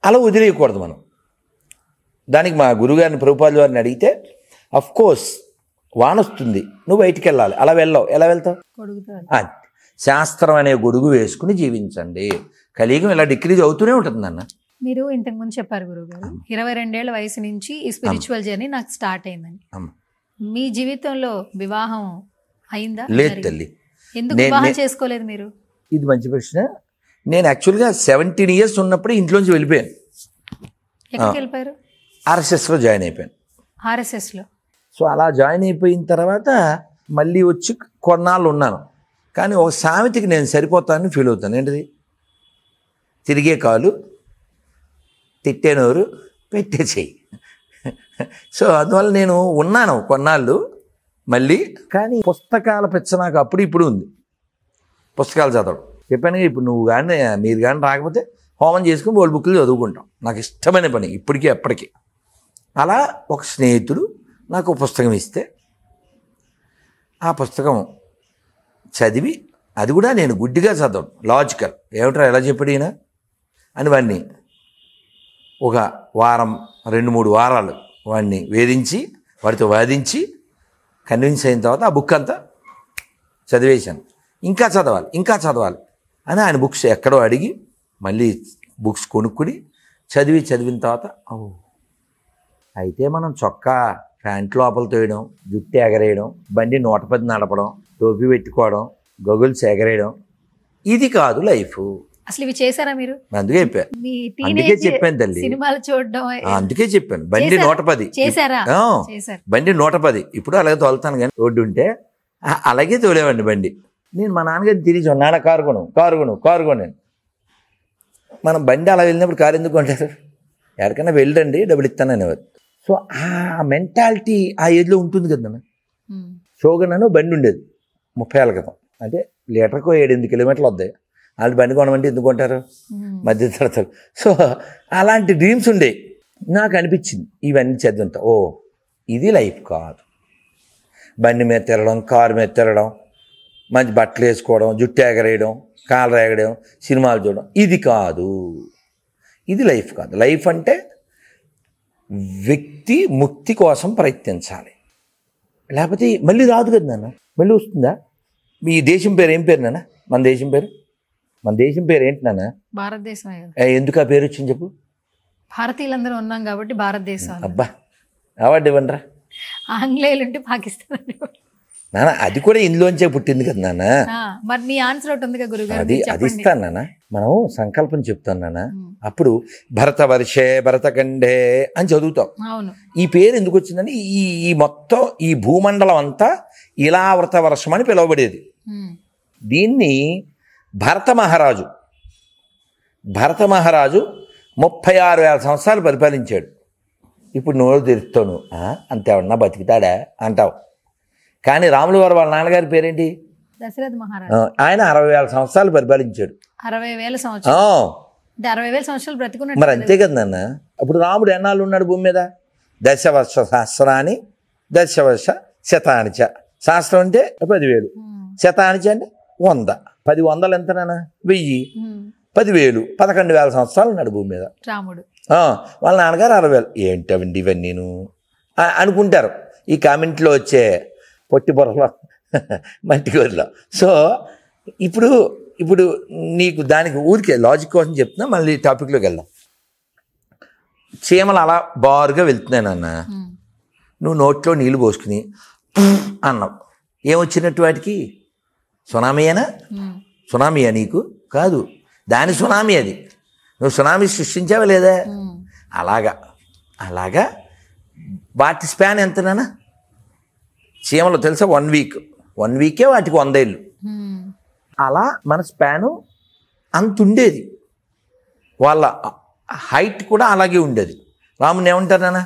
అలా వదిలేయకూడదు మనం. దానికి మా గురుగారిని ప్రభుపాదుల వారిని అడిగితే, అఫ్కోర్స్ వాన వస్తుంది, నువ్వు బయటికి వెళ్ళాలి, అలా వెళ్ళావు, ఎలా వెళ్తావు? శాస్త్రం అనే గొడుగు వేసుకుని జీవించండి. కలియుగం ఇలా డిక్రీజ్ అవుతూనే ఉంటుంది అన్న. మీరు ఇంతకు ముందు చెప్పారు గురుగారు, 22 ఏళ్ల వయసు నుంచి ఈ స్పిరిచువల్ జర్నీ నాకు స్టార్ట్ అయిందని. మీ జీవితంలో వివాహం అయిందా? లేదు తల్లి. ఎందుకు వివాహం చేసుకోలేదు మీరు? ఇది మంచి ప్రశ్న. నేను యాక్చువల్గా 17 years ఉన్నప్పుడు ఇంట్లోంచి వెళ్ళిపోయాను. ఎక్కడికి వెళ్ళిపోయారు? ఆర్ఎస్ఎస్లో జాయిన్ అయిపోయాను. ఆర్ఎస్ఎస్లో. సో అలా జాయిన్ అయిపోయిన తర్వాత మళ్ళీ వచ్చి కొన్నాళ్ళు ఉన్నాను. కానీ ఒక సామెతకి నేను సరిపోతానని ఫీల్ అవుతాను. ఏంటిది? తిరిగే కాలు, తిట్టే నోరు, పెట్టే చెయ్యి. సో అందువల్ల నేను ఉన్నాను కొన్నాళ్ళు మళ్ళీ. కానీ పుస్తకాల పిచ్చ నాకు అప్పుడు ఇప్పుడు ఉంది. పుస్తకాలు చదవడం చెప్పాను. ఇప్పుడు నువ్వు కానీ మీరు కానీ రాకపోతే హోమం చేసుకుని బోల్ బుక్లు చదువుకుంటాం. నాకు ఇష్టమైన పని ఇప్పటికీ ఎప్పటికీ. అలా ఒక స్నేహితుడు నాకు పుస్తకం ఇస్తే ఆ పుస్తకం చదివి, అది కూడా నేను గుడ్డిగా చదవడం, లాజికల్, ఏమిట్రా ఎలా చెప్పాడు ఈయన అని వాడిని ఒక వారం 2-3 వారాలు వాడిని వేధించి, వాడితో వాదించి కన్విన్స్ అయిన తర్వాత ఆ బుక్ అంతా చదివేశాను. ఇంకా చదవాలి అని ఆయన బుక్స్ ఎక్కడో అడిగి మళ్ళీ బుక్స్ కొనుక్కుని చదివిన తర్వాత, అయితే మనం చొక్కా ప్యాంట్ లోపల తోయడం, జుట్టు ఎగరేయడం, బండి 110 నడపడం, టోపీ పెట్టుకోవడం, గొగుల్స్ ఎగరేయడం, ఇది కాదు లైఫ్. అసలు ఇవి చేశారా మీరు? అందుకే చెప్పాను. అందుకే చెప్పాను తల్లి, సినిమాలు చూడడం. అందుకే చెప్పాను. బండి 110 చేశారా? బండి 110 ఇప్పుడు అలాగే తోలుతాను. కానీ రోడ్డు ఉంటే అలాగే తోలేవండి బండి. నేను మా నాన్నగారిని తిరిగి నాన్న కారు కొను. మనం బండి అలా వెళ్ళినప్పుడు కారు ఎందుకు కొంటారు? ఎక్కడికైనా వెళ్ళండి, డబ్బులు ఇస్తాను అనేవారు. సో ఆ మెంటాలిటీ ఆ ఏజ్లో ఉంటుంది కదన్నా. షోగన్ బండి ఉండేది 30 ఏళ్ళ క్రితం. అంటే లీటర్కు 7-8 కిలోమీటర్లు వద్దాయి. వాళ్ళు బండి కొనమంటే ఎందుకు కొంటారు? మధ్య తరగతులు. సో అలాంటి డ్రీమ్స్ ఉండే. నాకు అనిపించింది ఇవన్నీ చదివింత, ఇది లైఫ్ కాదు. బండి మీద తిరగడం, కారు మీద తిరగడం, మంచి బట్టలు వేసుకోవడం, జుట్టు ఎగరేయడం, కాలు రేగడం, సినిమాలు చూడడం, ఇది కాదు. ఇది లైఫ్ కాదు. లైఫ్ అంటే వ్యక్తి ముక్తి కోసం ప్రయత్నించాలి. లేకపోతే మళ్ళీ రాదు కదా నాన్న. మళ్ళీ వస్తుందా? మీ దేశం పేరు ఏం పేరు నాన్న? మన దేశం పేరు ఏంటి నాన్న? భారతదేశం. ఎందుకు ఆ పేరు వచ్చింది చెప్పు? భారతీయులందరూ ఉన్నాం కాబట్టి భారతదేశం. అబ్బా, అవార్డు ఇవ్వండిరా. ఆంగ్లేయులు ఉంటే పాకిస్తాన్ నాన్న. అది కూడా ఇందులోంచే పుట్టింది కదా నాన్న. మరి మీ ఆన్సర్ ఒకటి ఉంది కదా గురుగారు, అది ఇస్తాను నాన్న. మనం సంకల్పం చెప్తాను నాన్న. అప్పుడు భరతవర్షే భరతఖండే అని చదువుతాం. ఈ పేరు ఎందుకు వచ్చిందని, ఈ మొత్తం ఈ భూమండలం అంతా ఇలావృత వర్షం అని పిలువబడేది. దీన్ని భరత మహారాజు 36,000 సంవత్సరాలు పరిపాలించాడు. ఇప్పుడు నోరు తెరుస్తాను, అంతేమన్నా బతికితాడా అంటావు. కానీ రాములు వారు వాళ్ళ నాన్నగారి పేరేంటి? దశరథ మహారాజు. ఆయన 60,000 సంవత్సరాలు పరిపాలించాడు. 60,000 సంవత్సరాలు. 60,000 సంవత్సరాలు బ్రతికున్నాడు. మరి అంతే కదా నాన్న. అప్పుడు రాముడు ఎన్నాళ్ళు ఉన్నాడు భూమి మీద? దశవర్ష సహస్రాన్ని దశవర్ష శతానిచ. శాస్త్రం అంటే 10,000, శతానిచ అంటే 100. 10 వందలు ఎంత నాన్న? 1000. 10,000 11,000 సంవత్సరాలు ఉన్నాడు భూమి మీద రాముడు. వాళ్ళ నాన్నగారు 60,000. ఏంటండి ఇవన్నీ అనుకుంటారు ఈ కామెంట్లో వచ్చే పొట్టి బొర్రలో మట్టి గొర్రెలో. సో ఇప్పుడు నీకు దానికి ఊరికే లాజిక్ కోసం చెప్తున్నా. మళ్ళీ టాపిక్లోకి వెళ్దాం. చీమలు అలా బారుగా వెళ్తున్నానన్న, నువ్వు నోట్లో నీళ్ళు పోసుకుని అన్నావు. ఏమొచ్చినట్టు వాటికి? సునామీయేనా? సునామీయా నీకు? కాదు, దాని సునామీ అది. నువ్వు సునామీ సృష్టించావా లేదా? అలాగా వాటి స్పాన్ ఎంతనా? చీమలు తెలుసా? 1 వీక్, 1 వీకే వాటికి 100 ఏళ్ళు. అలా మన స్పాను అంత ఉండేది. వాళ్ళ హైట్ కూడా అలాగే ఉండేది. రాముని ఏమంటారు నాన్న?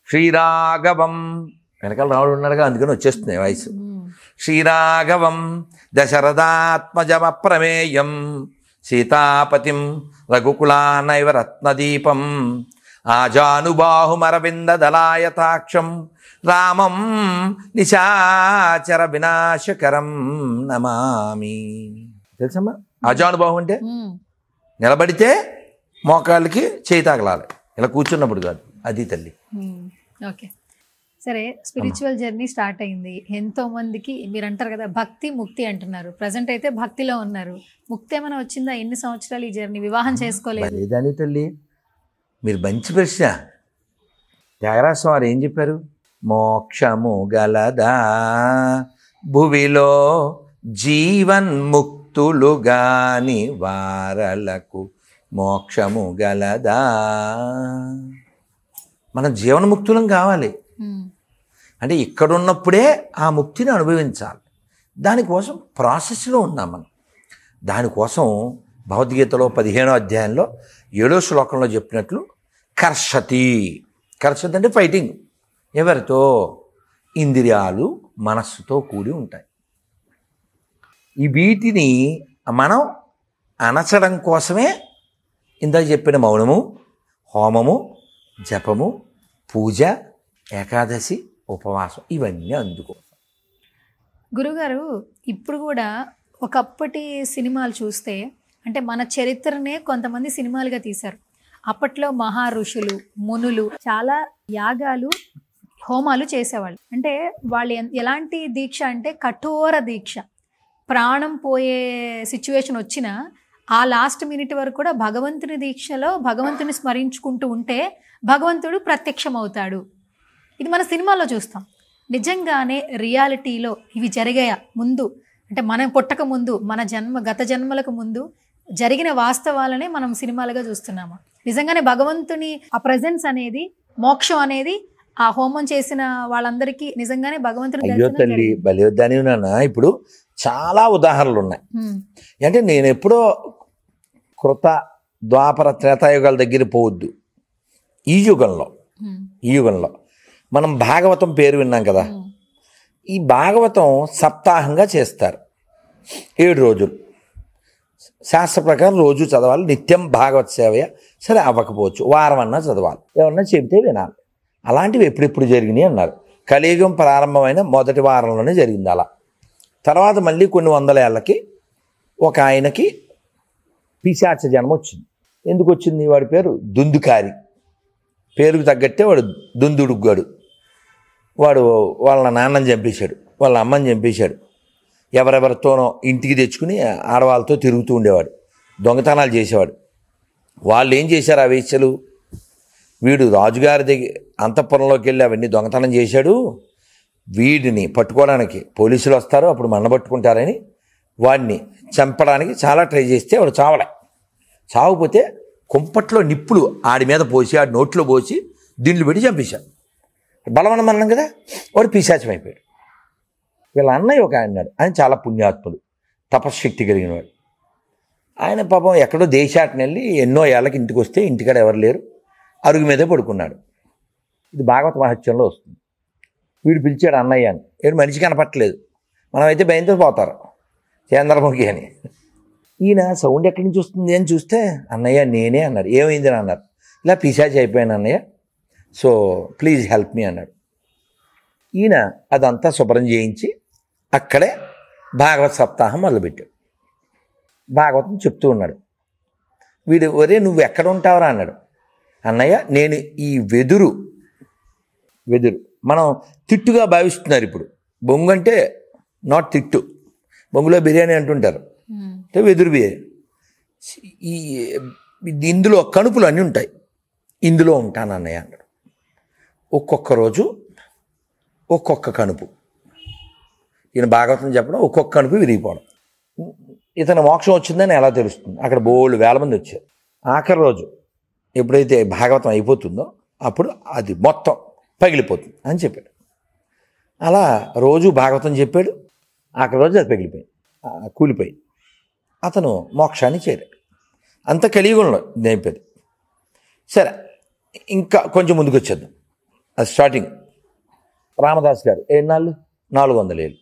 శ్రీరాఘవం, వెనకాల రాముడు ఉన్నాడుగా, అందుకని వచ్చేస్తుంది వయసు. శ్రీరాఘవం దశరథాత్మజమప్రమేయం సీతాపతిం రఘుకులానైవ రత్నదీపం ఆజానుబాహుమరవిందదలాయతాక్షం రామం నిశాచర వినాశకరం నమామి. తెలుసమ్మా ఆజానుబాహు అంటే? నిలబడితే మోకాళ్ళకి చేయి తగలాలి, ఇలా కూర్చున్నప్పుడు కాదు. అది తల్లి. ఓకే, సరే. స్పిరిచువల్ జర్నీ స్టార్ట్ అయింది. ఎంతో మందికి మీరు అంటారు కదా భక్తి ముక్తి అంటున్నారు. ప్రజెంట్ అయితే భక్తిలో ఉన్నారు. ముక్తి ఏమైనా వచ్చిందా? ఎన్ని సంవత్సరాలు ఈ జర్నీ? వివాహం చేసుకోలేదు. లేదని తల్లి, మీరు మంచి ప్రశ్న. త్యాగరాజ వారు ఏం చెప్పారు? మోక్షము గలదా భువిలో జీవన్ముక్తులు గాని వారలకు మోక్షము గలదా. మనం జీవన్ముక్తులం కావాలి అంటే ఇక్కడున్నప్పుడే ఆ ముక్తిని అనుభవించాలి. దానికోసం ప్రాసెస్లో ఉన్నాం మనం. దానికోసం భగవద్గీతలో 15వ అధ్యాయంలో 7వ శ్లోకంలో చెప్పినట్లు కర్షతి అంటే ఫైటింగ్. ఎవరితో? ఇంద్రియాలు మనస్సుతో కూడి ఉంటాయి. ఈ వీటిని మనం అణచడం కోసమే ఇందాక చెప్పిన మౌనము, హోమము, జపము, పూజ, ఏకాదశి, ఉపవాసం, ఇవన్నీ అందుకోసం. గురుగారు, ఇప్పుడు కూడా ఒకప్పటి సినిమాలు చూస్తే అంటే మన చరిత్రనే కొంతమంది సినిమాలుగా తీశారు. అప్పట్లో మహా ఋషులు, మునులు చాలా యాగాలు, హోమాలు చేసేవాళ్ళు. అంటే వాళ్ళు ఎలాంటి దీక్ష అంటే కఠోర దీక్ష. ప్రాణం పోయే సిచ్యువేషన్ వచ్చినా ఆ లాస్ట్ మినిట్ వరకు కూడా భగవంతుని దీక్షలో భగవంతుని స్మరించుకుంటూ ఉంటే భగవంతుడు ప్రత్యక్షమవుతాడు. ఇది మన సినిమాలో చూస్తాం. నిజంగానే రియాలిటీలో ఇవి జరిగాయా? ముందు అంటే మనం పుట్టక ముందు, మన గత జన్మలకు ముందు జరిగిన వాస్తవాలనే మనం సినిమాలుగా చూస్తున్నాము. నిజంగానే భగవంతుని ఆ ప్రెజెన్స్ అనేది, మోక్షం అనేది ఆ హోమం చేసిన వాళ్ళందరికీ నిజంగానే భగవంతుని తల్లి బలివద్దని నాన్న. ఇప్పుడు చాలా ఉదాహరణలు ఉన్నాయి. అంటే నేను ఎప్పుడో కృత ద్వాపర త్రేతాయుగాల దగ్గర పోవద్దు. ఈ యుగంలో మనం భాగవతం పేరు విన్నాం కదా. ఈ భాగవతం సప్తాహంగా చేస్తారు. 7 రోజులు శాస్త్ర ప్రకారం రోజు చదవాలి. నిత్యం భాగవత సేవయ సరే అవ్వకపోవచ్చు, వారం అన్నా చదవాలి, ఎవరన్నా చెబితే వినాలి. అలాంటివి ఎప్పుడెప్పుడు జరిగినాయి అన్నారు. కలియుగం ప్రారంభమైన మొదటి వారంలోనే జరిగింది. అలా తర్వాత మళ్ళీ కొన్ని 100 ఏళ్ళకి ఒక ఆయనకి పిశాచ జన్మ వచ్చింది. ఎందుకు వచ్చింది? వాడి పేరు దుందుకారి. పేరుకు తగ్గట్టే వాడు దుందుడుగ్గాడు. వాడు వాళ్ళ నాన్నని చంపేశాడు, వాళ్ళ అమ్మని చంపేశాడు. ఎవరెవరితోనో ఇంటికి తెచ్చుకుని ఆడవాళ్ళతో తిరుగుతూ ఉండేవాడు, దొంగతనాలు చేసేవాడు. వాళ్ళు ఏం చేశారు ఆ వేశ్యలు? వీడు రాజుగారి దగ్గర అంతఃపురంలోకి వెళ్ళి అవన్నీ దొంగతనం చేశాడు, వీడిని పట్టుకోవడానికి పోలీసులు వస్తారు, అప్పుడు మన్నబట్టుకుంటారని వాడిని చంపడానికి చాలా ట్రై చేస్తే వాడు చావకపోతే కుంపట్లో నిప్పులు ఆడి మీద పోసి, ఆడి నోట్లో పోసి దిండ్లు పెట్టి చంపేశాడు. బలవనం అన్నాం కదా, వాడు పిశాచం అయిపోయాడు. వీళ్ళ అన్నయ్య ఒక ఆయన ఉన్నాడు, ఆయన చాలా పుణ్యాత్ముడు, తపశ్శక్తి కలిగిన వాడు. ఆయన పాపం ఎక్కడో దేశాటన వెళ్ళి ఎన్నో ఏళ్ళకి ఇంటికి వస్తే ఇంటికాడ ఎవరు లేరు, అరుగు మీదే పడుకున్నాడు. ఇది భాగవత మహత్యంలో వస్తుంది. వీడు పిలిచాడు అన్నయ్య అని. వీడు మనిషి కనపట్టలేదు, మనమైతే భయంతో పోతారు చంద్రముఖి అని. ఈయన సౌండ్ ఎక్కడి నుంచి వస్తుంది అని చూస్తే అన్నయ్య నేనే అన్నాడు. ఏమైంది అని అన్నారు. ఇలా పిశాచి అయిపోయాను అన్నయ్య, సో ప్లీజ్ హెల్ప్ మీ అన్నాడు. ఈయన అదంతా శుభ్రం చేయించి అక్కడే భాగవత సప్తాహం మొదలుపెట్టాడు. భాగవతం చెప్తూ ఉన్నాడు. వీడు ఒరే నువ్వు ఎక్కడ ఉంటావురా అన్నాడు. అన్నయ్య నేను ఈ వెదురు మనం తిట్టుగా భావిస్తున్నారు ఇప్పుడు. బొంగు అంటే నాట్ తిట్టు, బొంగులో బిర్యానీ అంటుంటారు, అంటే వెదురు బిర్యానీ. ఇందులో కణుపులు అన్నీ ఉంటాయి, ఇందులో ఉంటాను అన్నయ్య అన్నాడు. ఒక్కొక్క రోజు ఒక్కొక్క కణుపు. ఈయన భాగవతం చెప్పడం ఒక్కొక్క కనుపు విరిగిపోవడం. ఇతను మోక్షం వచ్చిందని ఎలా తెలుస్తుంది? అక్కడ బోళ్ళు వేల మంది వచ్చారు. ఆఖరి రోజు ఎప్పుడైతే భాగవతం అయిపోతుందో అప్పుడు అది మొత్తం పగిలిపోతుంది అని చెప్పాడు. అలా రోజు భాగవతం చెప్పాడు. ఆఖరి రోజు అది పగిలిపోయింది, కూలిపోయి అతను మోక్షాన్ని చేరాడు. అంత కలియుగంలో నేర్పేది. సరే, ఇంకా కొంచెం ముందుకు వచ్చేద్దాం. అది స్టార్టింగ్. రామదాస్ గారు ఏనాళ్ళు 400 ఏళ్ళు,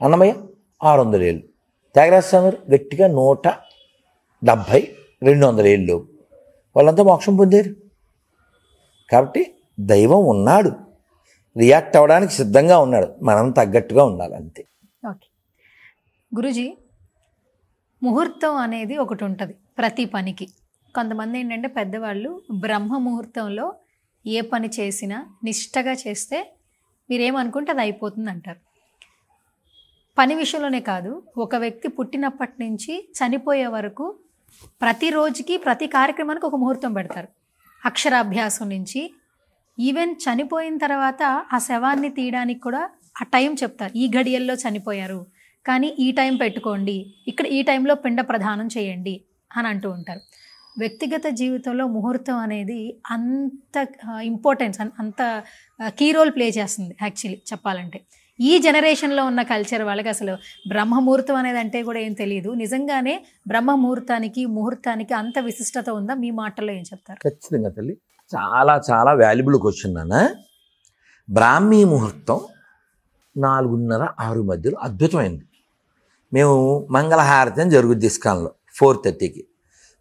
అన్నమయ్య 600 ఏళ్ళు, త్యాగరాజ స్వామి గారు గట్టిగా 170, 200 ఏళ్ళు వాళ్ళంతా మోక్షం పొందారు. కాబట్టి దైవం ఉన్నాడు, రియాక్ట్ అవ్వడానికి సిద్ధంగా ఉన్నాడు, మనం తగ్గట్టుగా ఉండాలి అంతే. ఓకే గురూజీ, ముహూర్తం అనేది ఒకటి ఉంటుంది ప్రతి పనికి. కొంతమంది ఏంటంటే పెద్దవాళ్ళు బ్రహ్మ ముహూర్తంలో ఏ పని చేసినా నిష్టగా చేస్తే మీరేమనుకుంటే అది అయిపోతుంది అంటారు. పని విషయంలోనే కాదు, ఒక వ్యక్తి పుట్టినప్పటి నుంచి చనిపోయే వరకు ప్రతి రోజుకి ప్రతి కార్యక్రమానికి ఒక ముహూర్తం పెడతారు. అక్షరాభ్యాసం నుంచి ఈవెన్ చనిపోయిన తర్వాత ఆ శవాన్ని తీయడానికి కూడా ఆ టైం చెప్తారు. ఈ గడియల్లో చనిపోయారు కానీ ఈ టైం పెట్టుకోండి, ఇక్కడ ఈ టైంలో పిండ ప్రదానం చేయండి అని అంటూ ఉంటారు. వ్యక్తిగత జీవితంలో ముహూర్తం అనేది అంత ఇంపార్టెన్స్, అంత కీ రోల్ ప్లే చేస్తుంది యాక్చువల్లీ చెప్పాలంటే. ఈ జనరేషన్లో ఉన్న కల్చర్ వాళ్ళకి అసలు బ్రహ్మముహూర్తం అనేది అంటే కూడా ఏం తెలియదు. నిజంగానే బ్రహ్మముహూర్తానికి ముహూర్తానికి అంత విశిష్టత ఉందా? మీ మాటల్లో ఏం చెప్తారు? ఖచ్చితంగా తల్లి, చాలా చాలా వాల్యుబుల్ క్వశ్చన్ నాన్న. బ్రాహ్మీ ముహూర్తం 4:30, 6 మధ్యలో అద్భుతమైంది. మేము మంగళహారతి అని జరుగుద్ది ఇస్కాన్లో 4:30కి.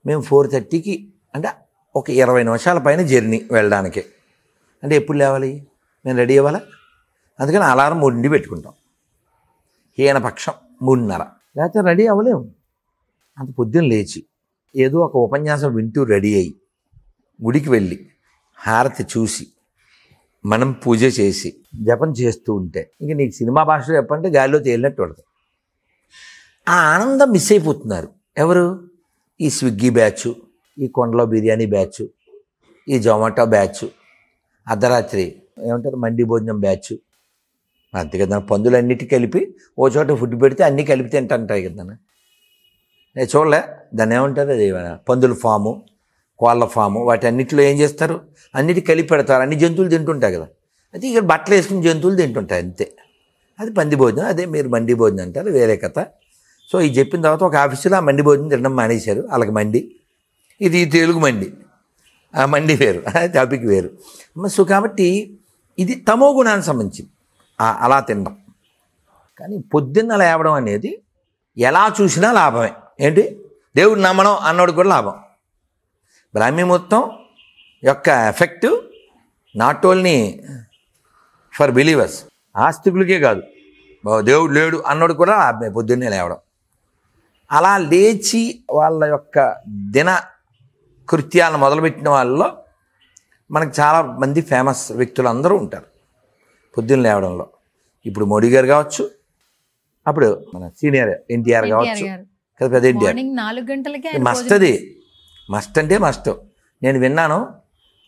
మేము 4:30కి అంటే ఒక 20 నిమిషాల పైన జర్నీ వెళ్ళడానికి. అంటే ఎప్పుడు లేవాలి? మేము రెడీ అవ్వాలా? అందుకని అలారం 3 పెట్టుకుంటాం. హీనపక్షం 3:30, లేకపోతే రెడీ అవ్వలేము. అంత పొద్దున్న లేచి ఏదో ఒక ఉపన్యాసం వింటూ రెడీ అయ్యి గుడికి వెళ్ళి హారతి చూసి మనం పూజ చేసి జపం చేస్తూ ఉంటే ఇంక నీకు సినిమా భాషలో చెప్పంటే గాలిలో తేలినట్టు పడుతుంది. ఆ ఆనందం మిస్ అయిపోతున్నారు ఎవరు? ఈ స్విగ్గీ బ్యాచ్, ఈ కొండలో బిర్యానీ బ్యాచ్, ఈ జొమాటో బ్యాచ్, అర్ధరాత్రి ఏమంటారు మండి భోజనం బ్యాచ్. అంతే కదా, పందులన్నిటి కలిపి ఓ చోట ఫుడ్ పెడితే అన్నీ కలిపి తింటుంటాయి కదా. నేను చూడలే దాన్ని ఏమంటారు, అది పందుల ఫాము, కోళ్ళ ఫాము, వాటి అన్నింటిలో ఏం చేస్తారు, అన్నిటి కలిపి పెడతారు. అన్ని జంతువులు తింటుంటాయి కదా. అయితే ఇక్కడ బట్టలు వేసుకుని జంతువులు తింటుంటాయి అంతే. అది పంది భోజనం, అదే మీరు మండి భోజనం అంటారు, వేరే కథ. సో ఇది చెప్పిన తర్వాత ఒక ఆఫీసులో ఆ మండి భోజనం తినడం మానేశారు. వాళ్ళకి మండి, ఇది తెలుగు మండి, ఆ మండి వేరు, టాపిక్ వేరు. సో కాబట్టి ఇది తమో గుణానికి సంబంధించింది అలా తినడం. కానీ పొద్దున్న లేవడం అనేది ఎలా చూసినా లాభమే. ఏంటి, దేవుడు నమ్మడం అన్నోడు కూడా లాభం. బ్రాహ్మీ ముహూర్తం యొక్క effect not only for believers, ఆస్తికులకే కాదు, దేవుడు లేడు అన్నోడు కూడా లాభమే పొద్దున్నే లేవడం. అలా లేచి వాళ్ళ యొక్క దిన కృత్యాలను మొదలుపెట్టిన వాళ్ళలో మనకు చాలా మంది ఫేమస్ వ్యక్తులు అందరూ ఉంటారు పొద్దున్న లేవడంలో. ఇప్పుడు మోడీ గారు కావచ్చు, అప్పుడు మన సీనియర్ ఎన్టీఆర్ కావచ్చు కదా, పెద్ద ఎన్టీఆర్. 4 గంటలకే మస్ట్, అది మస్ట్ అంటే మస్ట్. నేను విన్నాను,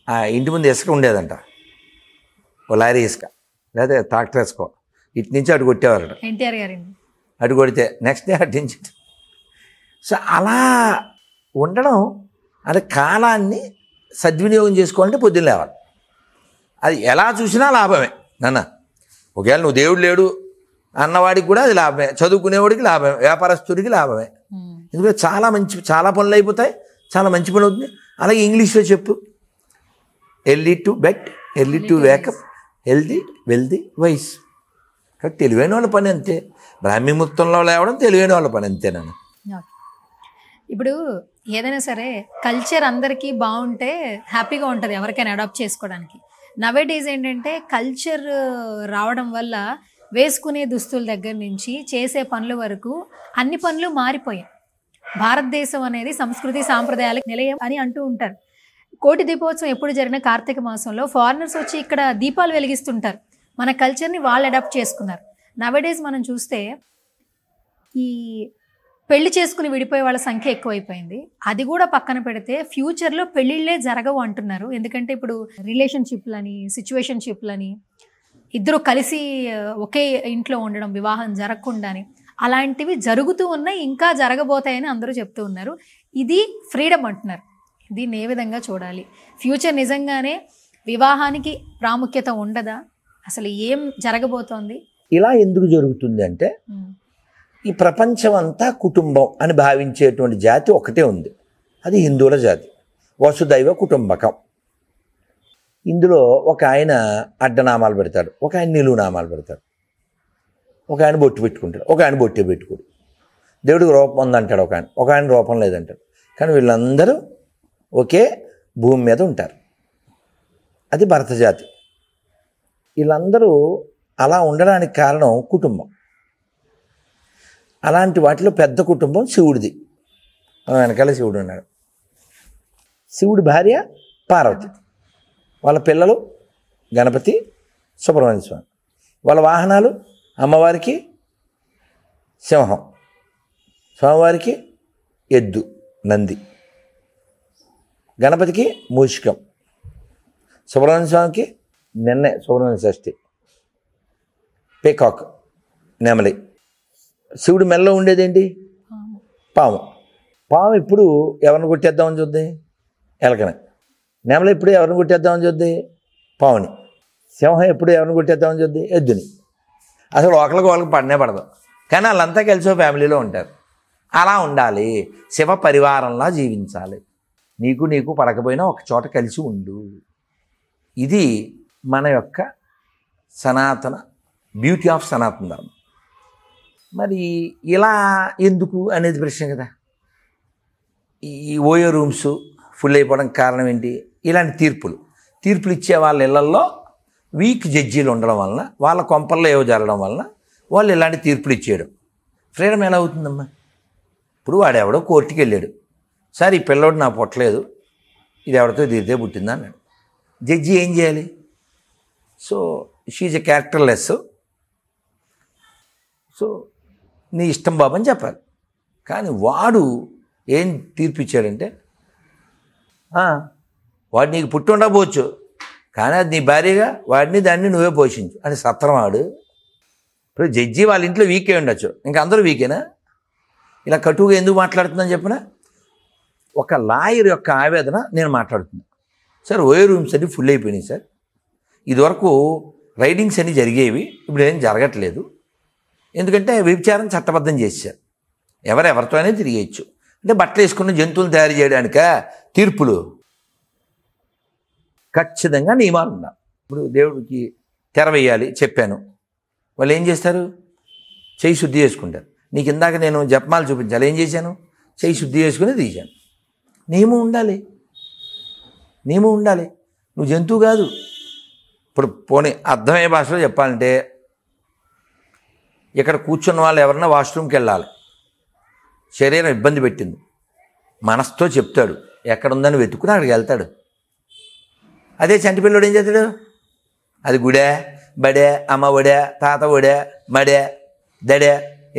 ఆ ఇంటి ముందు ఇసుక ఉండేదంట, ఓ లారీ ఇసుక, లేదా ట్రాక్టర్ ఇసుకో, ఇటు నుంచి అటు కొట్టేవారట ఎన్టీఆర్ గారు. అటు కొడితే నెక్స్ట్ డే అటు నుంచి. సో అలా ఉండడం, అంటే కాలాన్ని సద్వినియోగం చేసుకోవాలంటే పొద్దున్న లేవాలి. అది ఎలా చూసినా లాభమే నాన్న. ఒకవేళ నువ్వు దేవుడు లేడు అన్నవాడికి కూడా అది లాభమే, చదువుకునేవాడికి లాభమే, వ్యాపారస్తుడికి లాభమే. ఎందుకంటే చాలా పనులు అయిపోతాయి, చాలా మంచి పని అవుతుంది. అలాగే ఇంగ్లీష్లో చెప్పు, early to bed, early to wake up, healthy wealthy wise. కాబట్టి తెలివైన వాళ్ళ పని అంతే. బ్రాహ్మీ ముహూర్తంలో లేవడం తెలివైన వాళ్ళ పని అంతేనా. ఇప్పుడు ఏదైనా సరే కల్చర్ అందరికీ బాగుంటే హ్యాపీగా ఉంటుంది ఎవరికైనా అడాప్ట్ చేసుకోవడానికి. నవేడేస్ ఏంటంటే కల్చర్ రావడం వల్ల వేసుకునే దుస్తుల దగ్గర నుంచి చేసే పనుల వరకు అన్ని పనులు మారిపోయాయి. భారతదేశం అనేది సంస్కృతి సాంప్రదాయాలకు నిలయం అని అంటూ ఉంటారు. కోటి దీపోత్సవం ఎప్పుడు జరిగిన కార్తీక మాసంలో ఫారినర్స్ వచ్చి ఇక్కడ దీపాలు వెలిగిస్తుంటారు. మన కల్చర్ని వాళ్ళు అడాప్ట్ చేసుకున్నారు. నవేడేస్ మనం చూస్తే ఈ పెళ్లి చేసుకుని విడిపోయే వాళ్ళ సంఖ్య ఎక్కువైపోయింది. అది కూడా పక్కన పెడితే ఫ్యూచర్లో పెళ్ళిళ్ళే జరగవు అంటున్నారు. ఎందుకంటే ఇప్పుడు రిలేషన్షిప్లని, సిచ్యువేషన్షిప్లని ఇద్దరు కలిసి ఒకే ఇంట్లో ఉండడం, వివాహం జరగకుండానే, అలాంటివి జరుగుతూ ఉన్నాయి, ఇంకా జరగబోతాయని అందరూ చెప్తూ ఉన్నారు. ఇది ఫ్రీడమ్ అంటున్నారు. దీన్ని ఏ విధంగా చూడాలి? ఫ్యూచర్ నిజంగానే వివాహానికి ప్రాముఖ్యత ఉండదా? అసలు ఏం జరగబోతోంది? ఇలా ఎందుకు జరుగుతుంది అంటే, ఈ ప్రపంచం అంతా కుటుంబం అని భావించేటువంటి జాతి ఒకటే ఉంది. అది హిందువుల జాతి, వసుదైవ కుటుంబకం. ఇందులో ఒక ఆయన అడ్డనామాలు పెడతాడు, ఒక ఆయన నిలువు నామాలు పెడతాడు, ఒక ఆయన బొట్టు పెట్టుకుంటాడు, ఒక ఆయన బొట్టే పెట్టుకోడు. దేవుడికి రూపం ఉందంటాడు ఒక ఆయన రూపం లేదంటాడు. కానీ వీళ్ళందరూ ఒకే భూమి మీద ఉంటారు. అది భరత జాతి. వీళ్ళందరూ అలా ఉండడానికి కారణం కుటుంబం. అలాంటి వాటిలో పెద్ద కుటుంబం శివుడిది. వెనకాల శివుడు ఉన్నాడు. శివుడి భార్య పార్వతి, వాళ్ళ పిల్లలు గణపతి, సుబ్రహ్మణ్య స్వామి. వాళ్ళ వాహనాలు అమ్మవారికి సింహం, స్వామివారికి ఎద్దు నంది, గణపతికి మూషికం, సుబ్రహ్మణ్య స్వామికి నిన్నే సుబ్రహ్మణ్య షష్ఠి పీకాక్ నెమలి. శివుడి మెల్లో ఉండేదేంటి? పాము. పాము ఇప్పుడు ఎవరిని కొట్టేద్దామని చూద్ది? ఎలకని. నెమలి ఇప్పుడు ఎవరిని కొట్టేద్దామని చూద్ది? పావుని. సింహం ఎప్పుడు ఎవరిని కొట్టేద్దామని చూద్ది? ఎద్దుని. అసలు ఒకరికి పడనే పడదు, కానీ వాళ్ళంతా కలిసి ఫ్యామిలీలో ఉంటారు. అలా ఉండాలి, శివ పరివారంలా జీవించాలి. నీకు పడకపోయినా ఒక చోట కలిసి ఉండు. ఇది మన యొక్క సనాతన బ్యూటీ ఆఫ్ సనాతన ధర్మం. మరి ఇలా ఎందుకు అనేది ప్రశ్న కదా. ఈ ఓయో రూమ్స్ ఫుల్ అయిపోవడానికి కారణం ఏంటి? ఇలాంటి తీర్పులు ఇచ్చే వాళ్ళ ఇళ్లల్లో వీక్ జడ్జీలు ఉండడం వలన, వాళ్ళ కొంపల్లో ఏవో జరగడం వలన వాళ్ళు ఇలాంటి తీర్పులు ఇచ్చేయడం. ఫ్రీడమ్ ఎలా అవుతుందమ్మా? ఇప్పుడు వాడెవడో కోర్టుకి వెళ్ళాడు, సార్ ఈ పిల్లోడు నా పుట్టలేదు, ఇది ఎవరితో తీరితే పుట్టిందా అన్నాడు. జడ్జి ఏం చేయాలి? So she's a characterless, so నీ ఇష్టం బాబు అని చెప్పాలి. కానీ వాడు ఏం తీర్పు ఇచ్చాడంటే, వాడు నీకు పుట్టి ఉండకపోవచ్చు, కానీ అది నీ భార్యగా వాడిని దాన్ని నువ్వే పోషించు అని సత్రం వాడు. ఇప్పుడు జడ్జి వాళ్ళ ఇంట్లో వీకే ఉండొచ్చు, ఇంకా అందరూ వీకేనా? ఇలా కటువుగా ఎందుకు మాట్లాడుతుందని చెప్పిన ఒక లాయర్ యొక్క ఆవేదన నేను మాట్లాడుతున్నాను. సార్ ఓయో రూమ్స్ అన్ని ఫుల్ అయిపోయినాయి సార్, ఇదివరకు రైడింగ్స్ అన్నీ జరిగేవి, ఇప్పుడు ఏం జరగట్లేదు. ఎందుకంటే వ్యభిచారం చట్టబద్ధం చేశారు, ఎవరెవరితో అనేది తిరిగేయచ్చు. అంటే బట్టలు వేసుకున్న జంతువులు తయారు చేయడానిక తీర్పులు? ఖచ్చితంగా నియమాలు ఉండాలి. ఇప్పుడు దేవుడికి తెర వేయాలి చెప్పాను, వాళ్ళు ఏం చేస్తారు? చెయ్యి శుద్ధి చేసుకుంటారు. నీకు ఇందాక నేను జపమాలు చూపించాలి, ఏం చేశాను? చెయ్యి శుద్ధి చేసుకుని తీశాను. నియమం ఉండాలి. నువ్వు జంతువు కాదు. ఇప్పుడు పోనీ అర్థమయ్యే భాషలో చెప్పాలంటే, ఇక్కడ కూర్చున్న వాళ్ళు ఎవరన్నా వాష్రూమ్కి వెళ్ళాలి, శరీరం ఇబ్బంది పెట్టింది, మనసుతో చెప్తాడు, ఎక్కడుందని వెతుక్కుని అక్కడికి వెళ్తాడు. అదే చంటి పిల్లడు ఏం చేస్తాడు? అది గుడే, బడే, అమ్మ ఒడే, తాత ఒడే, మడే, దడే,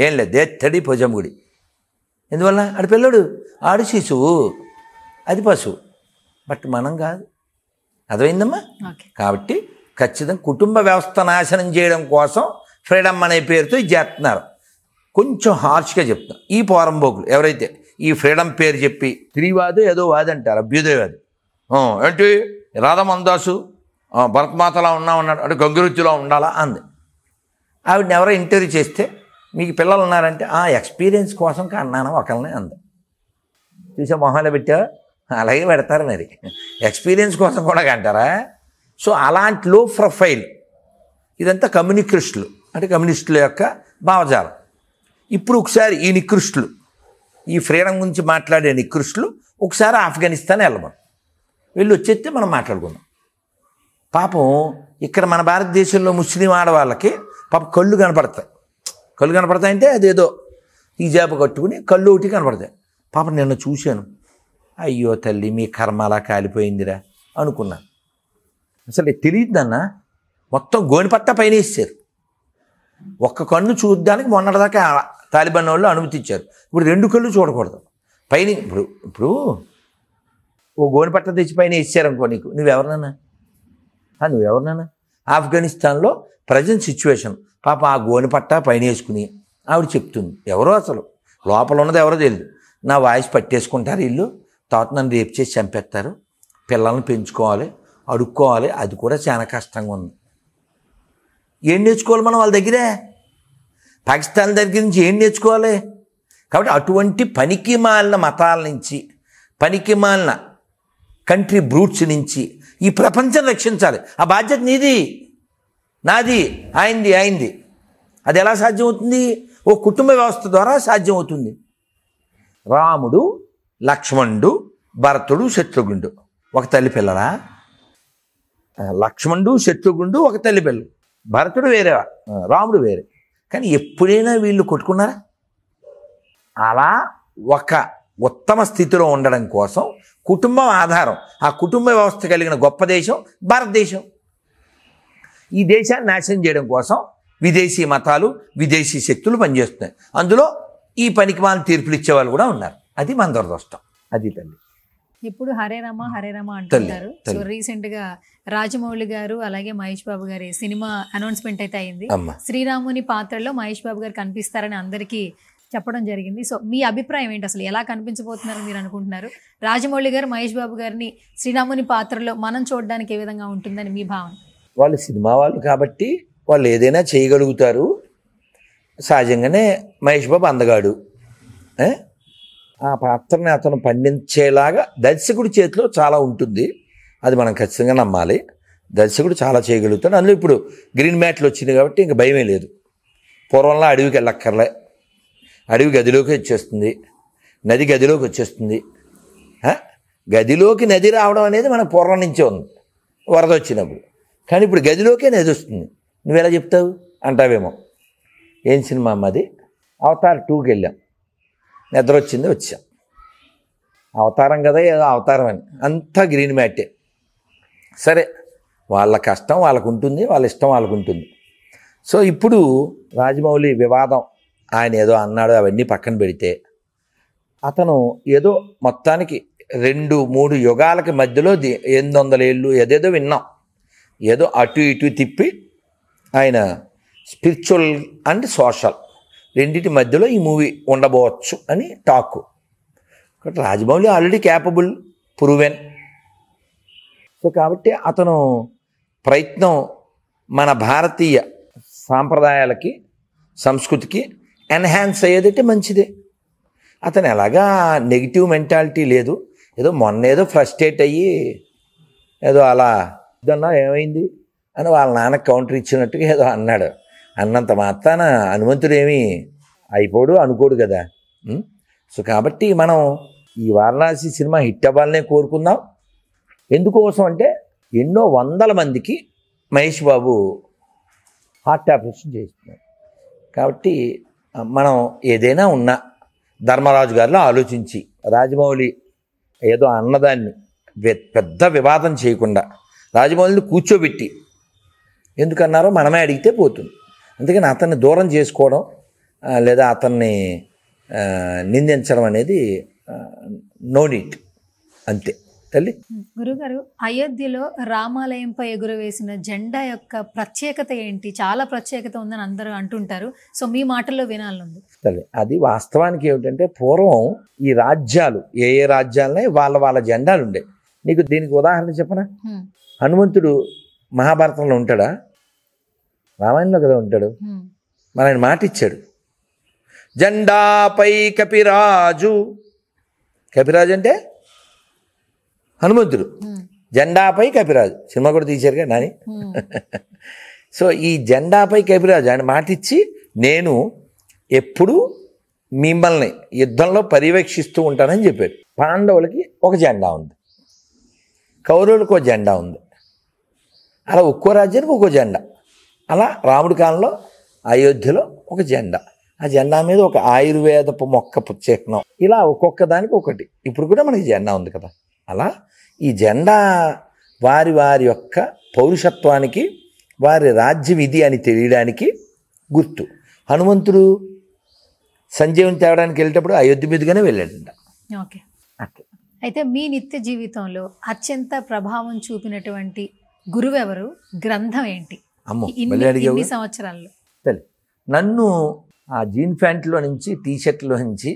ఏం లేదు, దేత్తడి భుజం గుడి. ఎందువల్ల? ఆడి పిల్లడు, ఆడు శిశువు, అది పశువు. బట్ మనం కాదు. అర్థమైందమ్మా? కాబట్టి ఖచ్చితంగా కుటుంబ వ్యవస్థ నాశనం చేయడం కోసం ఫ్రీడమ్ అనే పేరుతో ఇది చేస్తున్నారు. కొంచెం హార్ష్గా చెప్తాం. ఈ పోరంబోకులు ఎవరైతే ఈ ఫ్రీడమ్ పేరు చెప్పి స్త్రీవాదు ఏదో వాది అంటారు, అభ్యుదయవాది. ఏంటి రాధమందాసు భరతమాతలా ఉన్నామన్నాడు, అంటే గంగురుత్తిలో ఉండాలా అంది. ఆవిడని ఎవరో ఇంటర్వ్యూ చేస్తే మీకు పిల్లలు ఉన్నారంటే ఎక్స్పీరియన్స్ కోసం కన్నాను ఒకళ్ళని అంది. చూసా మొహాలు పెట్టా, అలాగే పెడతారు. మరి ఎక్స్పీరియన్స్ కోసం కూడా కంటారా? సో అలాంటి లో ప్రొఫైల్ ఇదంతా కమ్యూనిస్టులు, అంటే కమ్యూనిస్టుల యొక్క భావజాలం. ఇప్పుడు ఒకసారి ఈ నికృష్టులు, ఈ ఫ్రీడమ్ గురించి మాట్లాడే నికృష్టులు ఒకసారి ఆఫ్ఘనిస్తాన్ వెళ్ళమని వీళ్ళు వచ్చేస్తే మనం మాట్లాడుకుందాం. పాపం ఇక్కడ మన భారతదేశంలో ముస్లిం ఆడవాళ్ళకి పాపం కళ్ళు కనపడతాయంటే అదేదో హిజాబ్ కట్టుకుని కళ్ళు ఒకటి కనపడతాయి. పాపం నిన్న చూశాను, అయ్యో తల్లి మీ కర్మ అలా కాలిపోయిందిరా అనుకున్నాను. అసలు తెలియదన్నా, మొత్తం గోనిపట్ట పైన వేసారు. ఒక్క కన్ను చూడడానికి మొన్నటిదాకా తాలిబాన్ వాళ్ళు అనుమతి ఇచ్చారు, ఇప్పుడు 2 కళ్ళు చూడకూడదు పైన. ఇప్పుడు ఓ గోనిపట్ట తెచ్చి పైన వేసారనుకో, నువ్వెవరినన్నా ఆఫ్ఘనిస్తాన్లో ప్రజెంట్ సిచ్యువేషన్. పాప ఆ గోని పట్ట పైన వేసుకుని ఆవిడ చెప్తుంది. ఎవరో అసలు లోపల ఉన్నది ఎవరో తెలియదు. నా వాయిస్ పట్టేసుకుంటారు వీళ్ళు, తర్వాత నన్ను రేపు చేసి చంపేస్తారు, పిల్లల్ని పెంచుకోవాలి, అడుక్కోవాలి, అది కూడా చాలా కష్టంగా ఉంది. ఏం నేర్చుకోవాలి మనం వాళ్ళ దగ్గరే? పాకిస్తాన్ దగ్గర నుంచి ఏం నేర్చుకోవాలి? కాబట్టి అటువంటి పనికి మాలిన మతాల నుంచి, పనికి మాలిన కంట్రీ బ్రూట్స్ నుంచి ఈ ప్రపంచం రక్షించాలి. ఆ బాధ్యత నీది, నాది, ఆయనది. అది ఎలా సాధ్యమవుతుంది? ఓ కుటుంబ వ్యవస్థ ద్వారా సాధ్యమవుతుంది. రాముడు, లక్ష్మణుడు, భరతుడు, శత్రుఘ్నుడు ఒక తల్లి పిల్లరా? లక్ష్మణుడు, శత్రుఘ్నుడు ఒక తల్లి పిల్లలు. భరతుడు వేరే, రాముడు వేరే. కానీ ఎప్పుడైనా వీళ్ళు కొట్టుకున్నారా? అలా ఒక ఉత్తమ స్థితిలో ఉండడం కోసం కుటుంబం ఆధారం. ఆ కుటుంబ వ్యవస్థ కలిగిన గొప్ప దేశం భారతదేశం. ఈ దేశాన్ని నాశనం చేయడం కోసం విదేశీ మతాలు, విదేశీ శక్తులు పనిచేస్తున్నాయి. అందులో ఈ పనికిమాలిన తీర్పులు ఇచ్చేవాళ్ళు కూడా ఉన్నారు. అది మన దురదృష్టం. అది తల్లి. ఇప్పుడు హరే రామ అంటున్నారు. సో రీసెంట్ గా రాజమౌళి గారు అలాగే మహేష్ బాబు గారి సినిమా అనౌన్స్మెంట్ అయితే అయింది. శ్రీరాముని పాత్రలో మహేష్ బాబు గారు కనిపిస్తారని అందరికీ చెప్పడం జరిగింది. సో మీ అభిప్రాయం ఏంటి? అసలు ఎలా కనిపించబోతున్నారని మీరు అనుకుంటున్నారు? రాజమౌళి గారు మహేష్ బాబు గారిని శ్రీరాముని పాత్రలో మనం చూడడానికి ఏ విధంగా ఉంటుందని మీ భావన? వాళ్ళు సినిమా వాళ్ళు కాబట్టి వాళ్ళు ఏదైనా చేయగలుగుతారు. సహజంగానే మహేష్ బాబు అందగాడు. ఆ పాత్రని అతను పండించేలాగా దర్శకుడి చేతిలో చాలా ఉంటుంది. అది మనం ఖచ్చితంగా నమ్మాలి. దర్శకుడు చాలా చేయగలుగుతాడు. అందులో ఇప్పుడు గ్రీన్ మ్యాట్లు వచ్చింది కాబట్టి ఇంక భయమే లేదు. పూర్వంలో అడవికి వెళ్ళక్కర్లే, అడవి గదిలోకి వచ్చేస్తుంది, నది గదిలోకి వచ్చేస్తుంది. గదిలోకి నది రావడం అనేది మన పూర్వం నుంచే ఉంది వరద వచ్చినప్పుడు. కానీ ఇప్పుడు గదిలోకే నది వస్తుంది. నువ్వెలా చెప్తావు అంటావేమో. ఏం సినిమా అమ్మది? అవతార్ 2కి వెళ్ళాం, నిద్ర వచ్చింది, వచ్చాం. అవతారం కదా, ఏదో అవతారం అని అంతా గ్రీన్ మ్యాటే. సరే, వాళ్ళ కష్టం వాళ్ళకు ఉంటుంది, వాళ్ళ ఇష్టం వాళ్ళకు ఉంటుంది. సో ఇప్పుడు రాజమౌళి వివాదం, ఆయన ఏదో అన్నాడు, అవన్నీ పక్కన పెడితే అతను ఏదో మొత్తానికి 2-3 యుగాలకి మధ్యలో 800 ఏళ్ళు ఏదేదో విన్నాం. ఏదో అటు ఇటు తిప్పి ఆయన స్పిరిచువల్ అండ్ సోషల్ రెండింటి మధ్యలో ఈ మూవీ ఉండబోవచ్చు అని టాక్. కాబట్టి Rajamouli already capable, proven. So కాబట్టి అతను ప్రయత్నం మన భారతీయ సాంప్రదాయాలకి, సంస్కృతికి ఎన్హాన్స్ అయ్యేదంటే మంచిదే. అతను ఎలాగా నెగిటివ్ మెంటాలిటీ లేదు. ఏదో మొన్న ఏదో ఫ్రస్ట్రేట్ అయ్యి ఏదో అలా ఇదన్నా ఏమైంది అని వాళ్ళ నాన్న కౌంటర్ ఇచ్చినట్టుగా ఏదో అన్నాడు. అన్నంత మాత్రాన హనుమంతుడు ఏమీ అయిపోడు అనుకోడు కదా. సో కాబట్టి మనం ఈ వారణాసి సినిమా హిట్ అవ్వాలనే కోరుకుందాం. ఎందుకోసం అంటే ఎన్నో వందల మందికి మహేష్ బాబు హార్ట్ ఆపరేషన్ చేస్తున్నారు. కాబట్టి మనం ఏదైనా ఉన్నా ధర్మరాజు గారిలో ఆలోచించి, రాజమౌళి ఏదో అన్నదాన్ని పెద్ద వివాదం చేయకుండా రాజమౌళిని కూర్చోబెట్టి ఎందుకన్నారో మనమే అడిగితే పోతుంది. అందుకని అతన్ని దూరం చేసుకోవడం లేదా అతన్ని నిందించడం అనేది నో నీడ్, అంతే తల్లి. గురుగారు, అయోధ్యలో రామాలయంపై ఎగురవేసిన జెండా యొక్క ప్రత్యేకత ఏంటి? చాలా ప్రత్యేకత ఉందని అందరూ అంటుంటారు. సో మీ మాటల్లో వినాలనుంది తల్లి. అది వాస్తవానికి ఏమిటంటే పూర్వం ఈ రాజ్యాలు ఏ రాజ్యాలనే వాళ్ళ జెండాలు ఉండే. నీకు దీనికి ఉదాహరణ చెప్పనా? హనుమంతుడు మహాభారతంలో ఉంటాడా? రామాయణంలో కదా ఉంటాడు. మరి ఆయన మాట ఇచ్చాడు, జెండాపై కపిరాజు. కపిరాజు అంటే హనుమంతుడు, జెండాపై కపిరాజు. సినిమా కూడా తీశారుగా నాని. సో ఈ జెండాపై కపిరాజు ఆయన మాట ఇచ్చి, నేను ఎప్పుడు మిమ్మల్ని యుద్ధంలో పర్యవేక్షిస్తూ ఉంటానని చెప్పాడు. పాండవులకి ఒక జెండా ఉంది, కౌరవులకు ఒక జెండా ఉంది. అలా ఒక్కో రాజ్యానికి ఒక్కో జెండా. అలా రాముడి కాలంలో అయోధ్యలో ఒక జెండా, ఆ జెండా మీద ఒక ఆయుర్వేదపు మొక్క చిహ్నం, ఇలా ఒక్కొక్క దానికి ఒకటి. ఇప్పుడు కూడా మనకి జెండా ఉంది కదా. అలా ఈ జెండా వారి యొక్క పౌరుషత్వానికి, వారి రాజ్య విధి అని తెలియడానికి గుర్తు. హనుమంతుడు సంజీవుని తేవడానికి వెళ్ళేటప్పుడు అయోధ్య మీదుగానే వెళ్ళాడంట. ఓకే. అయితే మీ నిత్య జీవితంలో అత్యంత ప్రభావం చూపినటువంటి గురువు ఎవరు, గ్రంథం ఏంటి? అమ్మో ఇన్ని మళ్ళీ అడిగావు ఇన్ని సంవత్సరాల్లో తల్లి. నన్ను ఆ జీన్ ప్యాంట్లో నుంచి టీషర్ట్లో నుంచి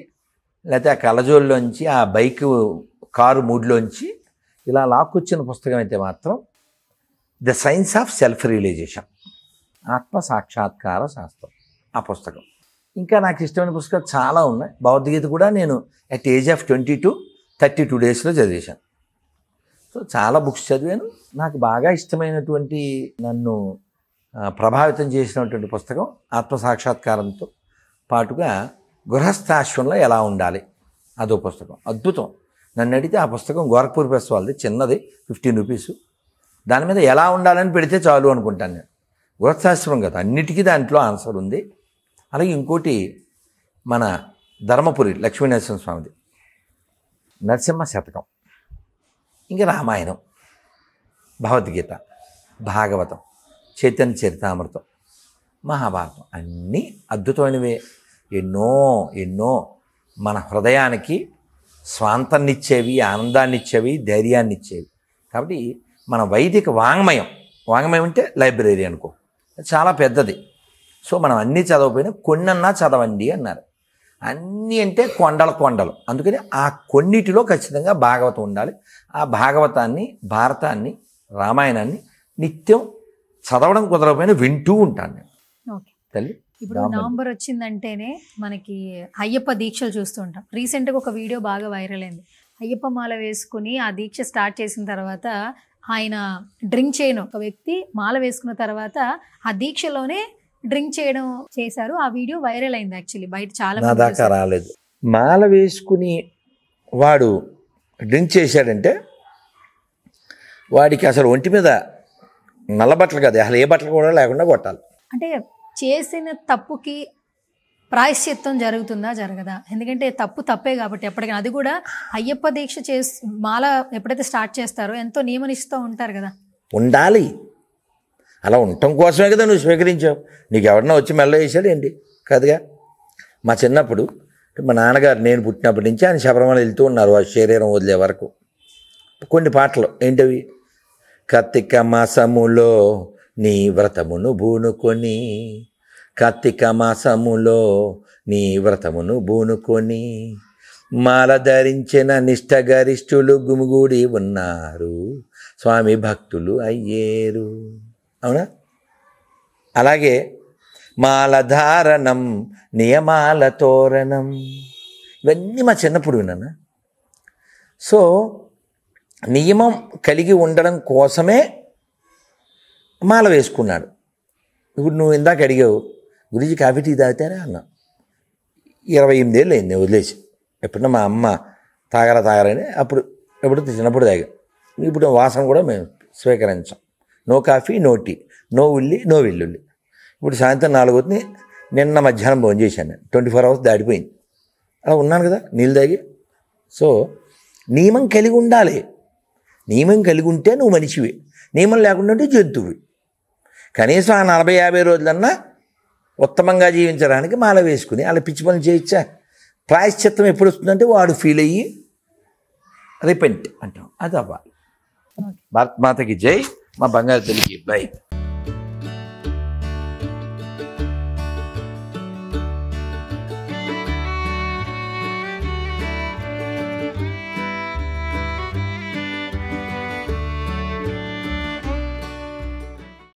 లేకపోతే ఆ కళ్ళజోల్లోంచి ఆ బైక్ కారు మూడ్లోంచి ఇలా లాక్కొచ్చిన పుస్తకం అయితే మాత్రం the science of self realisation, ఆత్మ సాక్షాత్కార శాస్త్రం ఆ పుస్తకం. ఇంకా నాకు ఇష్టమైన పుస్తకాలు చాలా ఉన్నాయి. భగవద్గీత కూడా నేను అట్ ఏజ్ ఆఫ్ 22-32 డేస్లో చదివేశాను. సో చాలా బుక్స్ చదివాను. నాకు బాగా ఇష్టమైనటువంటి నన్ను ప్రభావితం చేసినటువంటి పుస్తకం ఆత్మ సాక్షాత్కారంతో పాటుగా గృహస్థాశ్రమంలో ఎలా ఉండాలి అదో పుస్తకం. అద్భుతం. నన్ను అడిగితే ఆ పుస్తకం గోరఖ్పూర్ ప్రెస్ వాళ్ళది, చిన్నది, 15 రూపీస్. దాని మీద ఎలా ఉండాలని పెడితే చాలు అనుకుంటాను నేను. గృహస్థాశ్రమం కదా, అన్నిటికీ దాంట్లో ఆన్సర్ ఉంది. అలాగే ఇంకోటి మన ధర్మపురి లక్ష్మీనరసింహ స్వామిది నరసింహ శతకం, ఇంకా రామాయణం, భగవద్గీత, భాగవతం, చైతన్య చరితామృతం, మహాభారతం అన్నీ అద్భుతమైనవే. ఎన్నో ఎన్నో మన హృదయానికి స్వాంతాన్నిచ్చేవి, ఆనందాన్నిచ్చేవి, ధైర్యాన్నిచ్చేవి. కాబట్టి మన వైదిక వాంగ్మయం అంటే లైబ్రరీ అనుకో, చాలా పెద్దది. సో మనం అన్నీ చదవకపోయినా కొన్నన్నా చదవండి అన్నారు. అన్నీ అంటే కొండలు. అందుకని ఆ కొన్నిటిలో ఖచ్చితంగా భాగవతం ఉండాలి. ఆ భాగవతాన్ని, భారతాన్ని, రామాయణాన్ని నిత్యం చదవడం కుదరకపోయినా వింటూ ఉంటాను నేను. ఓకే. తల్లి ఇప్పుడు నవంబర్ వచ్చిందంటేనే మనకి అయ్యప్ప దీక్షలు చూస్తుంటాం. రీసెంట్గా ఒక వీడియో బాగా వైరల్ అయింది. అయ్యప్ప మాల వేసుకుని ఆ దీక్ష స్టార్ట్ చేసిన తర్వాత ఆయన డ్రింక్ చేయను, ఒక వ్యక్తి మాల వేసుకున్న తర్వాత ఆ దీక్షలోనే డ్రింక్ చేయడం చేశారు. ఆ వీడియో వైరల్ అయింది. యాక్చువల్లీ బయట చాలా నా దాకా రాలేదు. మాల వేసుకుని వాడు డ్రింక్ చేశాడంటే వాడికి అసలు ఒంటి మీద నల్ల బట్టలు కాదు, అసలు ఏ బట్టలు కూడా లేకుండా కొట్టాలి. అంటే చేసిన తప్పుకి ప్రాయశ్చిత్తం జరుగుతుందా జరగదా? ఎందుకంటే తప్పు తప్పే కాబట్టి ఎప్పటికైనా. అది కూడా అయ్యప్ప దీక్ష మాల ఎప్పుడైతే స్టార్ట్ చేస్తారో ఎంతో నియమనిస్తూ ఉంటారు కదా. ఉండాలి. అలా ఉండటం కోసమే కదా నువ్వు స్వీకరించావు. నీకు ఎవరన్నా వచ్చి మెల్ల వేసాడు ఏంటి? కాదుగా. మా చిన్నప్పుడు మా నాన్నగారు నేను పుట్టినప్పటి నుంచి ఆయన శబరిమల వెళ్తూ ఉన్నారు ఆ శరీరం వదిలే వరకు. కొన్ని పాటలు ఏంటవి? కార్తీక మాసములో నీ వ్రతమును బూనుకొని, కార్తీక మాసములో నీ వ్రతమును బూనుకొని, మాల ధరించిన నిష్టగరిష్ఠులు గుమిగూడి ఉన్నారు, స్వామి భక్తులు అయ్యేరు. అవునా? అలాగే మాలధారణం నియమాల తోరణం, ఇవన్నీ మా చిన్నప్పుడు విన్నాను. సో నియమం కలిగి ఉండడం కోసమే మాల వేసుకున్నాడు. ఇప్పుడు నువ్వు ఇందాక అడిగావు, గురించి కాఫీ టీ తాగుతారా అన్నా. 28 ఏళ్ళు అయింది వదిలేసి. ఎప్పుడన్నా మా అమ్మ తాగరని అప్పుడు ఎప్పుడు చిన్నప్పుడు తాగా. ఇప్పుడు వాసన కూడా మేము స్వీకరించాం. No coffee, no tea, no ఉల్లి, నో వెల్లుల్లి. ఇప్పుడు సాయంత్రం 4 అవుతుంది. నిన్న మధ్యాహ్నం భోజనం చేశాను నేను. 24 అవర్స్ దాటిపోయింది. అలా ఉన్నాను కదా నీళ్ళు తాగి. సో నియమం కలిగి ఉండాలి. నియమం కలిగి ఉంటే నువ్వు మనిషివి. నియమం లేకుండా ఉంటే జంతువువి. కనీసం ఆ 40-50 రోజులన్నా ఉత్తమంగా జీవించడానికి మాల వేసుకుని అలా పిచ్చి పనులు చేయొచ్చా? ప్రాయశ్చిత్తం ఎప్పుడు వస్తుందంటే వాడు ఫీల్ అయ్యి రిపెంట్ అంటాం. అది అవ్వాలి. భారత్ మాతకి జై. మా బంగారు తల్లికి బై.